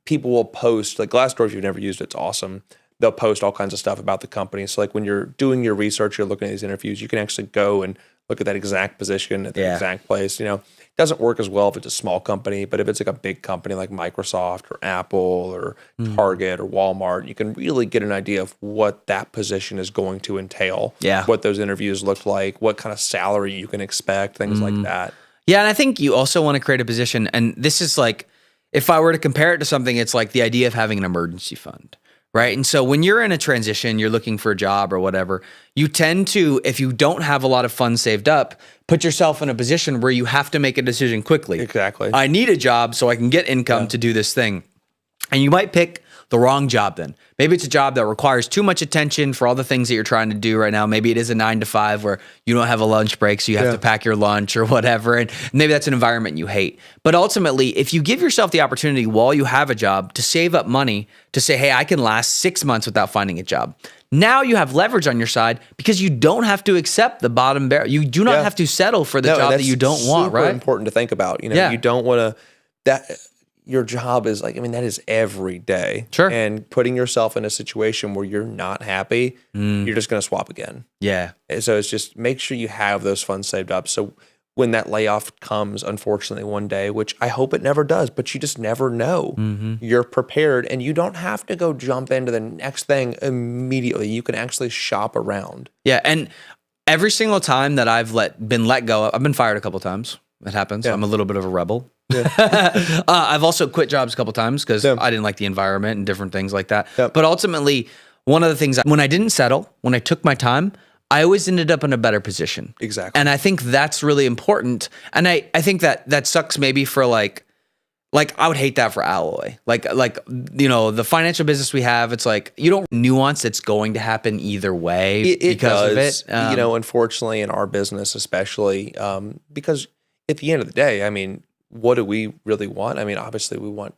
people will post, like Glassdoor, if you've never used it, it's awesome. They'll post all kinds of stuff about the company. So like when you're doing your research, you're looking at these interviews, you can actually go and look at that exact position at the exact place. It doesn't work as well if it's a small company, but if it's like a big company like Microsoft or Apple or Target or Walmart, you can really get an idea of what that position is going to entail. Yeah. What those interviews look like, what kind of salary you can expect, things like that. Yeah, and I think you also want to create a position, and this is like, if I were to compare it to something, it's like the idea of having an emergency fund. Right. And so when you're in a transition, you're looking for a job or whatever, you tend to, if you don't have a lot of funds saved up, put yourself in a position where you have to make a decision quickly. Exactly. I need a job so I can get income to do this thing. And you might pick the wrong job then. Maybe it's a job that requires too much attention for all the things that you're trying to do right now. Maybe it is a 9 to 5 where you don't have a lunch break, so you have to pack your lunch or whatever. And maybe that's an environment you hate. But ultimately, if you give yourself the opportunity while you have a job to save up money to say, hey, I can last 6 months without finding a job. Now you have leverage on your side because you don't have to accept the bottom barrel. You do not have to settle for the job that you don't want, right? Super important to think about. You don't want to, your job is like, that is every day. Sure. And putting yourself in a situation where you're not happy, you're just going to swap again. Yeah. And so it's just make sure you have those funds saved up. So when that layoff comes, unfortunately, one day, which I hope it never does, but you just never know, you're prepared and you don't have to go jump into the next thing immediately. You can actually shop around. Yeah. And every single time that I've been let go, I've been fired a couple times. It happens. I'm a little bit of a rebel. I've also quit jobs a couple times because I didn't like the environment and different things like that. But ultimately, one of the things, when I didn't settle, when I took my time, I always ended up in a better position. Exactly. And I think that's really important. And I think that sucks maybe for like I would hate that for Alloy. The financial business we have, it's like you don't nuance it's going to happen either way It because does. of it. Unfortunately in our business especially, because at the end of the day, I mean, what do we really want? I mean, obviously we want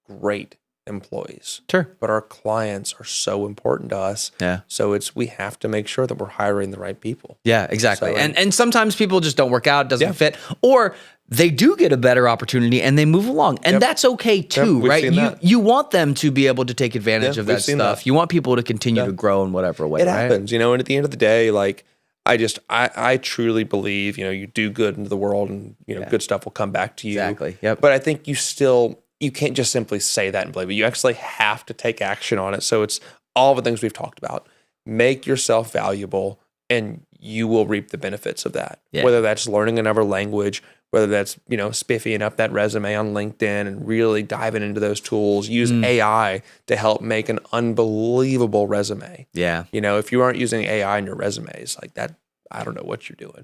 great employees. Sure. But our clients are so important to us. Yeah. So we have to make sure that we're hiring the right people. Yeah, exactly. So, and sometimes people just don't work out, doesn't Yeah. fit, or they do get a better opportunity and they move along. And that's okay too, we've right? seen that. You want them to be able to take advantage of we've that seen stuff. that. You want people to continue to grow in whatever way, It right? happens, and at the end of the day, like I truly believe, you do good into the world and, good stuff will come back to you. Exactly. Yep. But I think you can't just simply say that and believe it. You actually have to take action on it. So it's all the things we've talked about. Make yourself valuable and you will reap the benefits of that. Yeah. Whether that's learning another language, whether that's, spiffying up that resume on LinkedIn and really diving into those tools, use AI to help make an unbelievable resume. Yeah. If you aren't using AI in your resumes like that, I don't know what you're doing.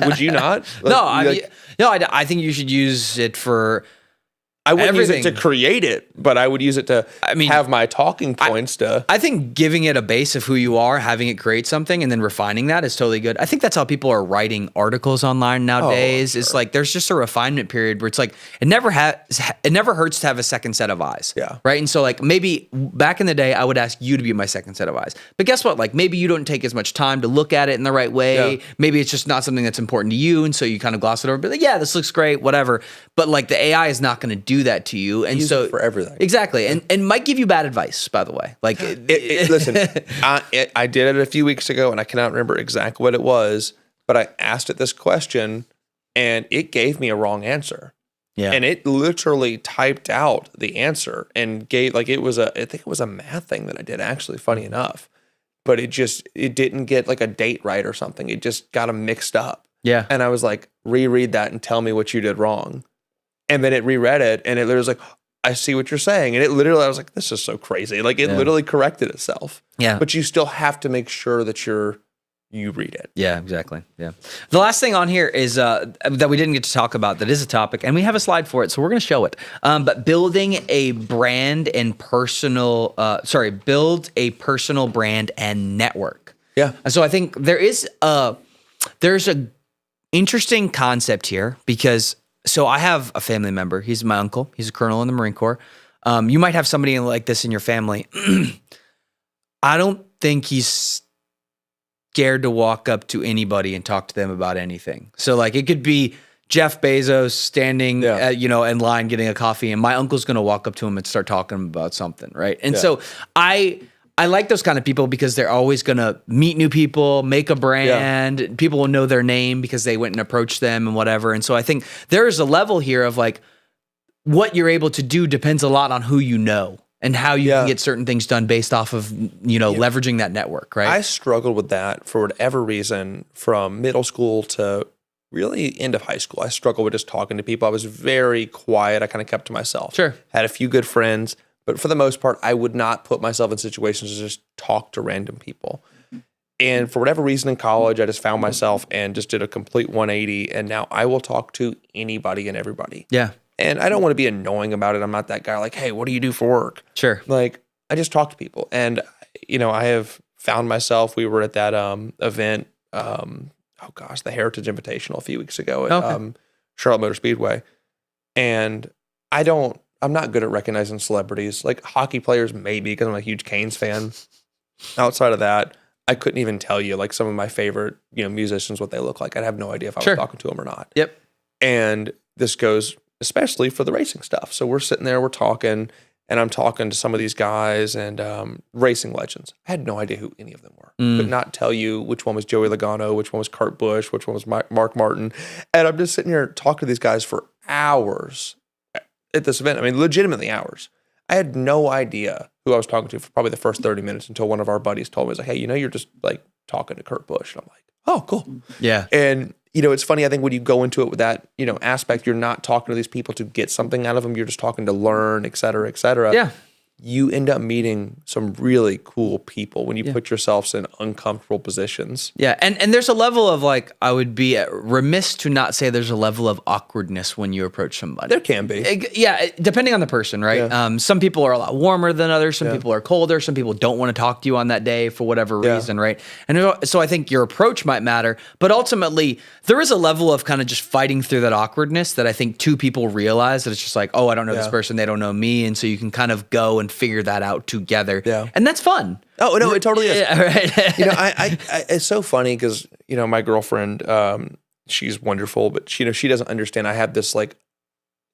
Would you not? I think you should use it for I wouldn't everything. use it to create it, but I would use it to have my talking points I think giving it a base of who you are, having it create something, and then refining that is totally good. I think that's how people are writing articles online nowadays. Sure. It's like there's just a refinement period where it's like it never hurts to have a second set of eyes. Yeah. Right. And so like maybe back in the day, I would ask you to be my second set of eyes. But guess what? Like maybe you don't take as much time to look at it in the right way. Yeah. Maybe it's just not something that's important to you, and so you kind of gloss it over. But like, yeah, this looks great, whatever. But like the AI is not going to do that to you, and use so it for everything. Exactly, and might give you bad advice, by the way. Like, Listen, I did it a few weeks ago, and I cannot remember exactly what it was, but I asked it this question, and it gave me a wrong answer. Yeah, And it literally typed out the answer and gave I think it was a math thing that I did, actually, funny enough. But it didn't get like a date right or something. It just got them mixed up. yeah, And I was like, reread that and tell me what you did wrong. And then it reread it and it literally was like, I see what you're saying. And it literally, I was like, this is so crazy. Like it literally corrected itself. Yeah. But you still have to make sure that you read it. Yeah, exactly. Yeah. The last thing on here is that we didn't get to talk about that is a topic, and we have a slide for it, so we're going to show it. But building a brand and build a personal brand and network. Yeah. And so I think there's a interesting concept here because so I have a family member. He's my uncle. He's a colonel in the Marine Corps. You might have somebody like this in your family. I don't think he's scared to walk up to anybody and talk to them about anything. So like it could be Jeff Bezos standing in line getting a coffee, and my uncle's going to walk up to him and start talking about something, right? And so I like those kind of people because they're always going to meet new people, make a brand. Yeah. People will know their name because they went and approached them and whatever. And so I think there is a level here of like what you're able to do depends a lot on who you know and how you can get certain things done based off of, leveraging that network, right? I struggled with that for whatever reason from middle school to really end of high school. I struggled with just talking to people. I was very quiet. I kind of kept to myself. Sure. Had a few good friends. But for the most part, I would not put myself in situations to just talk to random people. And for whatever reason in college, I just found myself and just did a complete 180. And now I will talk to anybody and everybody. Yeah. And I don't want to be annoying about it. I'm not that guy like, hey, what do you do for work? Sure. Like, I just talk to people. And, I have found myself, we were at that event, the Heritage Invitational a few weeks ago at Charlotte Motor Speedway. And I'm not good at recognizing celebrities. Like hockey players, maybe, because I'm a huge Canes fan. Outside of that, I couldn't even tell you like some of my favorite, musicians, what they look like. I'd have no idea if I was talking to them or not. Yep. And this goes especially for the racing stuff. So we're sitting there, we're talking, and I'm talking to some of these guys and racing legends. I had no idea who any of them were. Could not tell you which one was Joey Logano, which one was Kurt Busch, which one was Mark Martin. And I'm just sitting here talking to these guys for hours at this event. I mean, legitimately hours. I had no idea who I was talking to for probably the first 30 minutes until one of our buddies told me, he's like, hey, you're just like talking to Kurt Busch. And I'm like, oh, cool. Yeah. And, it's funny. I think when you go into it with that, aspect, you're not talking to these people to get something out of them. You're just talking to learn, et cetera, et cetera. Yeah. you end up meeting some really cool people when you put yourselves in uncomfortable positions. Yeah, and there's a level of like, I would be remiss to not say there's a level of awkwardness when you approach somebody. There can be. Yeah, depending on the person, right? Yeah. Some people are a lot warmer than others. Some people are colder. Some people don't want to talk to you on that day for whatever reason, right? And so I think your approach might matter. But ultimately, there is a level of kind of just fighting through that awkwardness that I think two people realize that it's just like, oh, I don't know this person. They don't know me. And so you can kind of go and figure that out together. Yeah. And that's fun. Oh, no, it totally is. Yeah, right. I it's so funny because, my girlfriend, she's wonderful, but she doesn't understand. I have this like,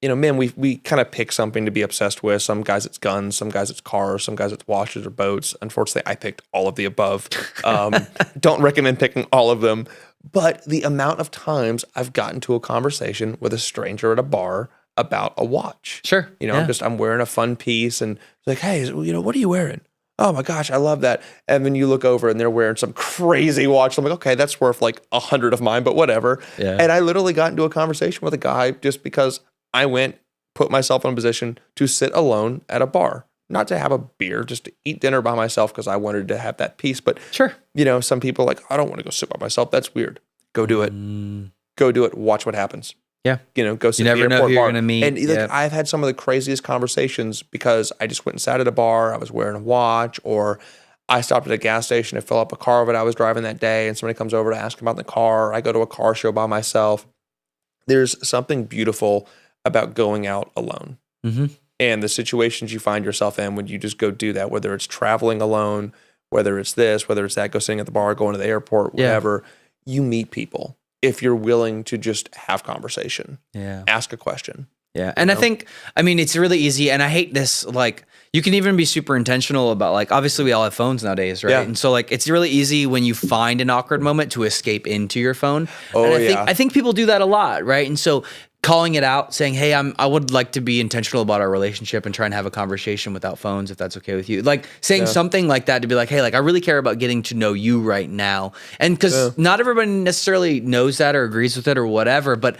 man, we kind of pick something to be obsessed with. Some guys it's guns, some guys it's cars, some guys it's watches or boats. Unfortunately, I picked all of the above. Don't recommend picking all of them. But the amount of times I've gotten to a conversation with a stranger at a bar about a watch. Sure. I'm wearing a fun piece and it's like, hey, what are you wearing? Oh my gosh, I love that. And then you look over and they're wearing some crazy watch. I'm like, okay, that's worth like 100 of mine, but whatever. Yeah. And I literally got into a conversation with a guy just because I put myself in a position to sit alone at a bar, not to have a beer, just to eat dinner by myself because I wanted to have that peace. But sure. Some people are like, I don't want to go sit by myself. That's weird. Go do it. Go do it. Watch what happens. Yeah. Go sit You at the never know airport who you're bar. going to meet. And look, I've had some of the craziest conversations because I just went and sat at a bar. I was wearing a watch, or I stopped at a gas station to fill up a car that I was driving that day, and somebody comes over to ask about the car. I go to a car show by myself. There's something beautiful about going out alone. Mm-hmm. And the situations you find yourself in when you just go do that, whether it's traveling alone, whether it's this, whether it's that, go sitting at the bar, going to the airport, whatever, you meet people. If you're willing to just have conversation, ask a question. Yeah. And I think, it's really easy. And I hate this, like, you can even be super intentional about, like, obviously we all have phones nowadays, right? Yeah. And so, like, it's really easy when you find an awkward moment to escape into your phone. Oh, and I think people do that a lot, right? And so calling it out, saying, hey, I would like to be intentional about our relationship and try and have a conversation without phones, if that's okay with you. Like saying something like that to be like, hey, like, I really care about getting to know you right now. And because not everybody necessarily knows that or agrees with it or whatever, but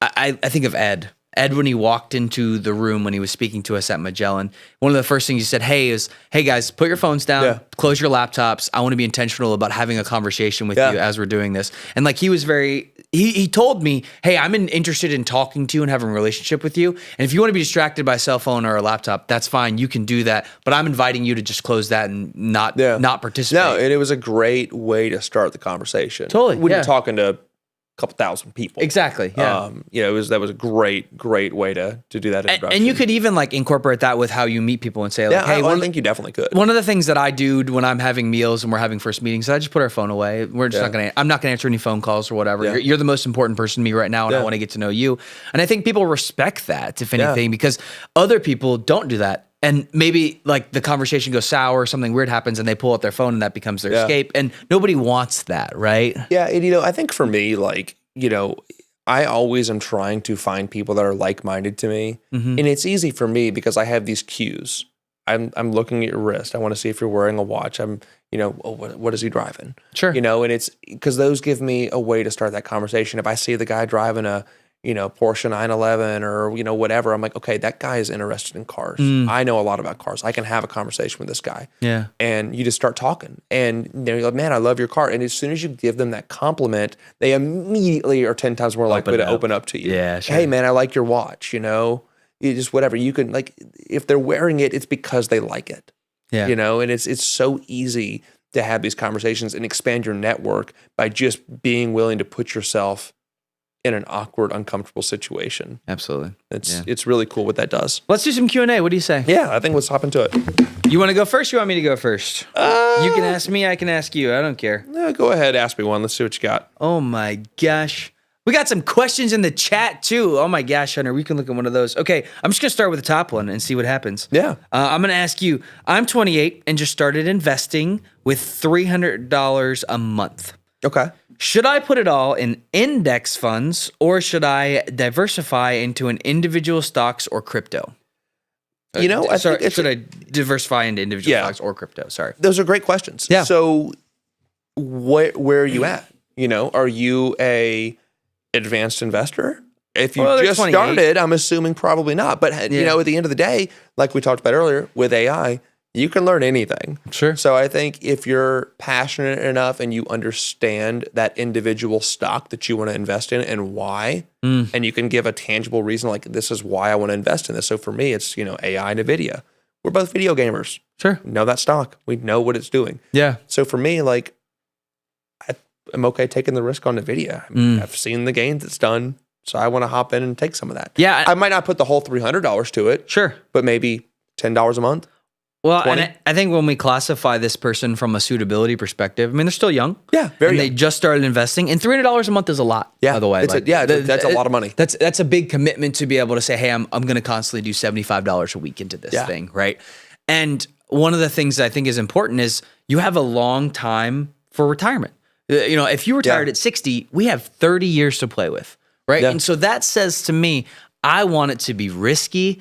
I think of Ed, when he walked into the room when he was speaking to us at Magellan, one of the first things he said, hey guys, put your phones down, close your laptops. I want to be intentional about having a conversation with you as we're doing this. And like, he was he told me, hey, I'm interested in talking to you and having a relationship with you. And if you want to be distracted by a cell phone or a laptop, that's fine. You can do that. But I'm inviting you to just close that and not participate. No, and it was a great way to start the conversation. Totally. When you're talking to couple thousand people. Exactly. Yeah. That was a great way to do that introduction. And you could even like incorporate that with how you meet people and say, like, hey, I think you definitely could. One of the things that I do when I'm having meals and we're having first meetings, I just put our phone away. We're just I'm not gonna answer any phone calls or whatever. Yeah. You're the most important person to me right now, and I want to get to know you. And I think people respect that, if anything, because other people don't do that. And maybe like the conversation goes sour, something weird happens, and they pull out their phone, and that becomes their escape. And nobody wants that, right? Yeah, and I think for me, like, I always am trying to find people that are like-minded to me. Mm-hmm. And it's easy for me because I have these cues. I'm looking at your wrist. I want to see if you're wearing a watch. What is he driving? Sure. And it's because those give me a way to start that conversation. If I see the guy driving a Porsche 911 or, whatever, I'm like, okay, that guy is interested in cars. I know a lot about cars. I can have a conversation with this guy. Yeah. And you just start talking and you're like, man, I love your car. And as soon as you give them that compliment, they immediately are 10 times more likely to open up to you. Yeah, sure. Hey, man, I like your watch, you just whatever. You can, like, if they're wearing it, it's because they like it. Yeah. And it's so easy to have these conversations and expand your network by just being willing to put yourself in an awkward, uncomfortable situation. Absolutely. It's really cool what that does. Let's do some Q&A. What do you say? Yeah, I think let's hop into it. You want to go first? You want me to go first? You can ask me. I can ask you. I don't care. Go ahead. Ask me one. Let's see what you got. Oh my gosh. We got some questions in the chat too. Oh my gosh, Hunter. We can look at one of those. Okay. I'm just going to start with the top one and see what happens. Yeah. I'm going to ask you, I'm 28 and just started investing with $300 a month. Okay. Should I put it all in index funds or should I diversify into an individual stocks or crypto? Should I diversify into individual stocks or crypto? Sorry. Those are great questions. Yeah. So where are you at? Are you a advanced investor? If you Well, they're just 28. started, I'm assuming probably not. But you know, at the end of the day, like we talked about earlier, with AI, you can learn anything. Sure. So I think if you're passionate enough and you understand that individual stock that you want to invest in and why, and you can give a tangible reason, like this is why I want to invest in this. So for me, it's, you know, AI, NVIDIA. We're both video gamers. Sure. We know that stock. We know what it's doing. Yeah. So for me, like, I'm okay taking the risk on NVIDIA. I mean, I've seen the gains it's done. So I want to hop in and take some of that. Yeah. I might not put the whole $300 to it. Sure. But maybe $10 a month. Well, 20? and I think when we classify this person from a suitability perspective, I mean, they're still young. Yeah, very and young. they just started investing. And $300 a month is a lot, by the way. That's a lot of money. That's a big commitment to be able to say, hey, I'm going to constantly do $75 a week into this thing, right? And one of the things that I think is important is you have a long time for retirement. You know, if you retired at 60, we have 30 years to play with, right? Yeah. And so that says to me, I want it to be risky.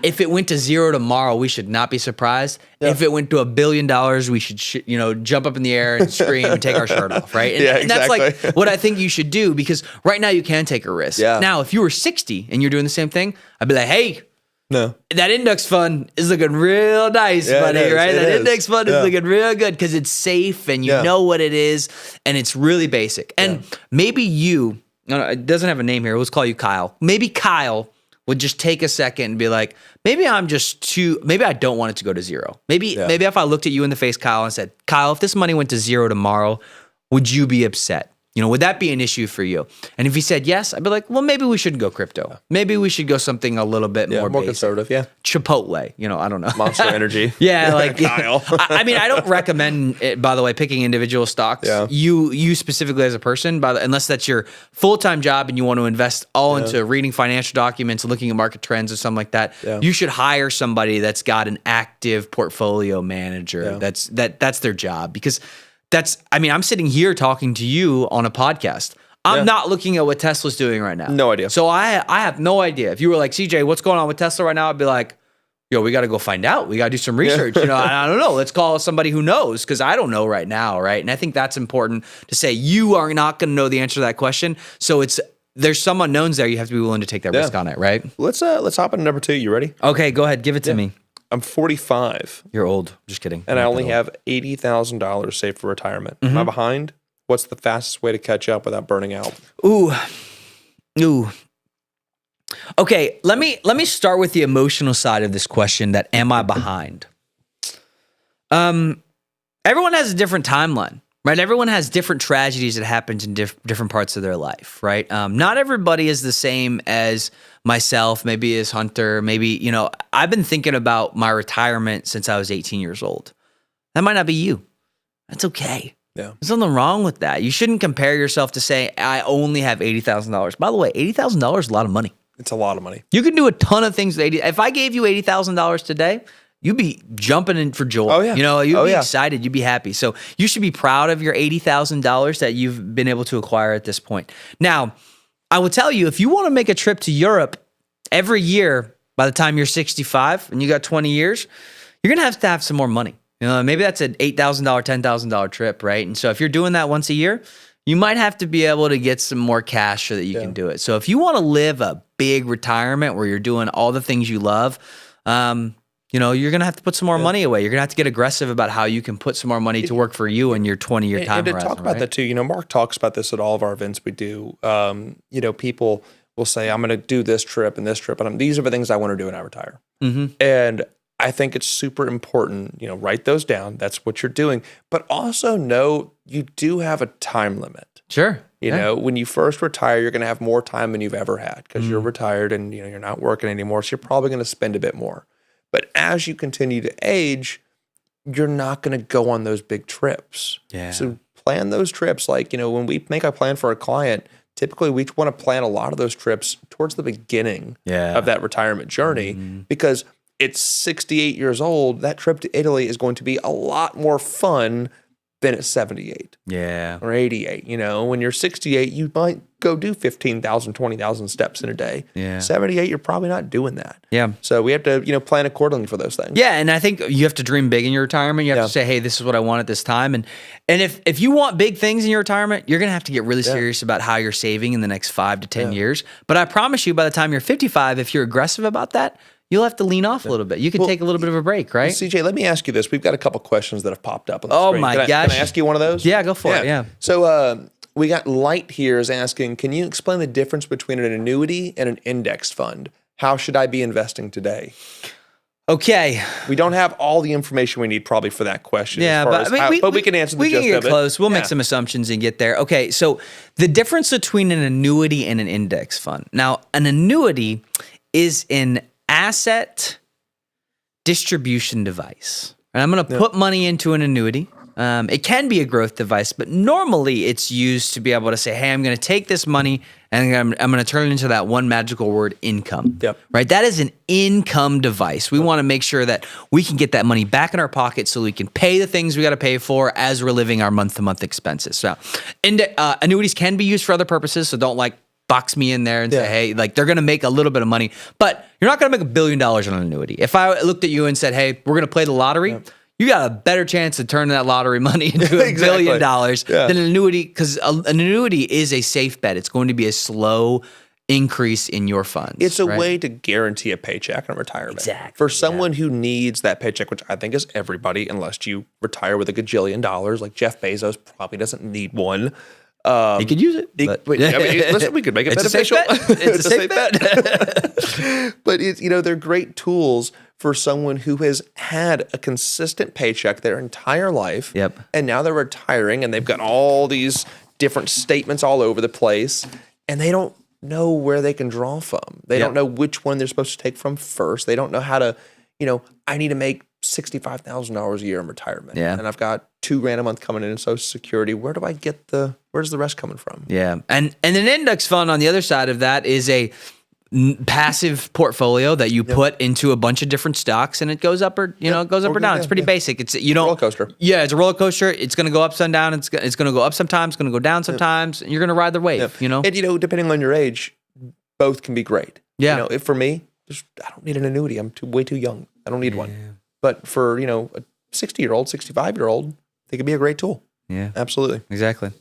If it went to zero tomorrow, we should not be surprised. Yeah. If it went to $1 billion, we should, jump up in the air and scream and take our shirt off, right? And that's like what I think you should do, because right now you can take a risk. Yeah. Now, if you were 60 and you're doing the same thing, I'd be like, hey, No. that index fund is looking real nice, Yeah, buddy, it is. right? It That is. index fund is looking real good because it's safe and you know what it is and it's really basic. And maybe you, it doesn't have a name here, let's call you Kyle. Maybe Kyle would just take a second and be like, maybe I don't want it to go to zero. Maybe if I looked at you in the face, Kyle, and said, Kyle, if this money went to zero tomorrow, would you be upset? Would that be an issue for you? And if he said yes, I'd be like, well, maybe we shouldn't go crypto. Maybe we should go something a little bit more basic. Conservative, yeah. Chipotle, I don't know. Monster Energy. Yeah, like Kyle. I mean, I don't recommend it, by the way, picking individual stocks. Yeah. You specifically as a person, unless that's your full-time job and you want to invest all into reading financial documents, looking at market trends or something like that, you should hire somebody that's got an active portfolio manager. Yeah. That's their job, because I'm sitting here talking to you on a podcast. I'm not looking at what Tesla's doing right now. No idea. So I have no idea. If you were like, CJ, what's going on with Tesla right now? I'd be like, yo, we got to go find out. We got to do some research. I don't know. Let's call somebody who knows, because I don't know right now, right? And I think that's important to say. You are not going to know the answer to that question. So there's some unknowns there. You have to be willing to take that risk on it, right? Let's hop into number 2. You ready? Okay, go ahead. Give it to me. I'm 45. You're old. Just kidding. And I only have $80,000 saved for retirement. Am I behind? What's the fastest way to catch up without burning out? Ooh. Okay, let me start with the emotional side of this question, that am I behind? Everyone has a different timeline, right? Everyone has different tragedies that happens in different parts of their life, right? Not everybody is the same as myself, maybe as Hunter, maybe, I've been thinking about my retirement since I was 18 years old. That might not be you. That's okay. Yeah. There's nothing wrong with that. You shouldn't compare yourself to say, I only have $80,000. By the way, $80,000 is a lot of money. It's a lot of money. You can do a ton of things with 80. If I gave you $80,000 today, you'd be jumping in for joy. Oh, yeah. You'd be excited. You'd be happy. So you should be proud of your $80,000 that you've been able to acquire at this point. Now, I will tell you, if you want to make a trip to Europe every year, by the time you're 65 and you got 20 years, you're going to have some more money. Maybe that's an $8,000, $10,000 trip, right? And so if you're doing that once a year, you might have to be able to get some more cash so that you can do it. So if you want to live a big retirement where you're doing all the things you love, you're going to have to put some more money away. You're going to have to get aggressive about how you can put some more money to work for you in your 20-year time horizon. And to talk about that too, Mark talks about this at all of our events we do. People will say, I'm going to do this trip and this trip, and these are the things I want to do when I retire. Mm-hmm. And I think it's super important, write those down. That's what you're doing. But also know you do have a time limit. Sure. When you first retire, you're going to have more time than you've ever had because you're retired and, you're not working anymore. So you're probably going to spend a bit more. But as you continue to age, you're not going to go on those big trips. Yeah. So plan those trips. Like, when we make a plan for a client, typically we want to plan a lot of those trips towards the beginning of that retirement journey because it's 68 years old. That trip to Italy is going to be a lot more fun than at 78 Yeah. or 88. You know, when you're 68, you might go do 15,000, 20,000 steps in a day. Yeah. 78, you're probably not doing that. Yeah. So we have to, plan accordingly for those things. Yeah, and I think you have to dream big in your retirement. You have to say, "Hey, this is what I want at this time." And if you want big things in your retirement, you're going to have to get really serious about how you're saving in the next 5 to 10 years. But I promise you, by the time you're 55, if you're aggressive about that, you'll have to lean off a little bit. You can take a little bit of a break, right? CJ, let me ask you this. We've got a couple questions that have popped up on the Oh screen. my Can gosh. I ask you one of those? Yeah, go for it. Yeah. So we got Light here is asking, can you explain the difference between an annuity and an indexed fund? How should I be investing today? Okay. We don't have all the information we need probably for that question. Yeah, but we can answer the we gist can get of it. close. We'll make some assumptions and get there. Okay, so the difference between an annuity and an index fund. Now, an annuity is an asset distribution device. And I'm going to put money into an annuity. It can be a growth device, but normally it's used to be able to say, hey, I'm going to take this money and I'm going to turn it into that one magical word, income. Yep. Right? That is an income device. We want to make sure that we can get that money back in our pocket so we can pay the things we got to pay for as we're living our month-to-month expenses. So annuities can be used for other purposes, so don't box me in there and say, hey, they're going to make a little bit of money, but you're not going to make $1 billion on an annuity. If I looked at you and said, hey, we're going to play the lottery, you got a better chance of turning that lottery money into $1 billion than an annuity, because an annuity is a safe bet. It's going to be a slow increase in your funds. It's a way to guarantee a paycheck in retirement. Exactly. For someone who needs that paycheck, which I think is everybody, unless you retire with $1 gajillion, like Jeff Bezos probably doesn't need one. He could use it. Listen, we could make it beneficial. It's a safe bet. But they're great tools for someone who has had a consistent paycheck their entire life. Yep. And now they're retiring and they've got all these different statements all over the place, and they don't know where they can draw from. They don't know which one they're supposed to take from first. They don't know how to, I need to make $65,000 a year in retirement. Yeah. And I've got $2,000 a month coming in Social Security. Where's the rest coming from? Yeah. And an index fund on the other side of that is a passive portfolio that you put into a bunch of different stocks, and it goes up or it goes up or down. It's pretty basic. It's roller coaster. Yeah, it's a roller coaster. It's going to go up and down. It's going to go up sometimes. It's going to go down sometimes. And you're going to ride the wave. And depending on your age, both can be great. Yeah. If for me, I don't need an annuity. I'm way too young. I don't need one. But for a 60-year-old, 65-year-old, they could be a great tool. Yeah, absolutely, exactly.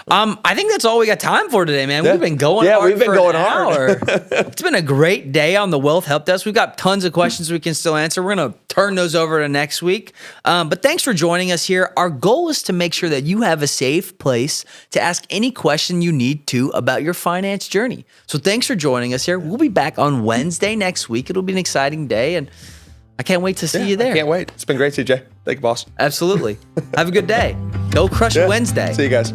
I think that's all we got time for today, man. We've been going. Yeah, hard we've been for going an hard. hour. It's been a great day on the Wealth Help Desk. We've got tons of questions we can still answer. We're gonna turn those over to next week. But thanks for joining us here. Our goal is to make sure that you have a safe place to ask any question you need to about your finance journey. So thanks for joining us here. We'll be back on Wednesday next week. It'll be an exciting day, and I can't wait to see you there. I can't wait. It's been great, CJ. Thank you, boss. Absolutely. Have a good day. Go crush it Wednesday. See you guys.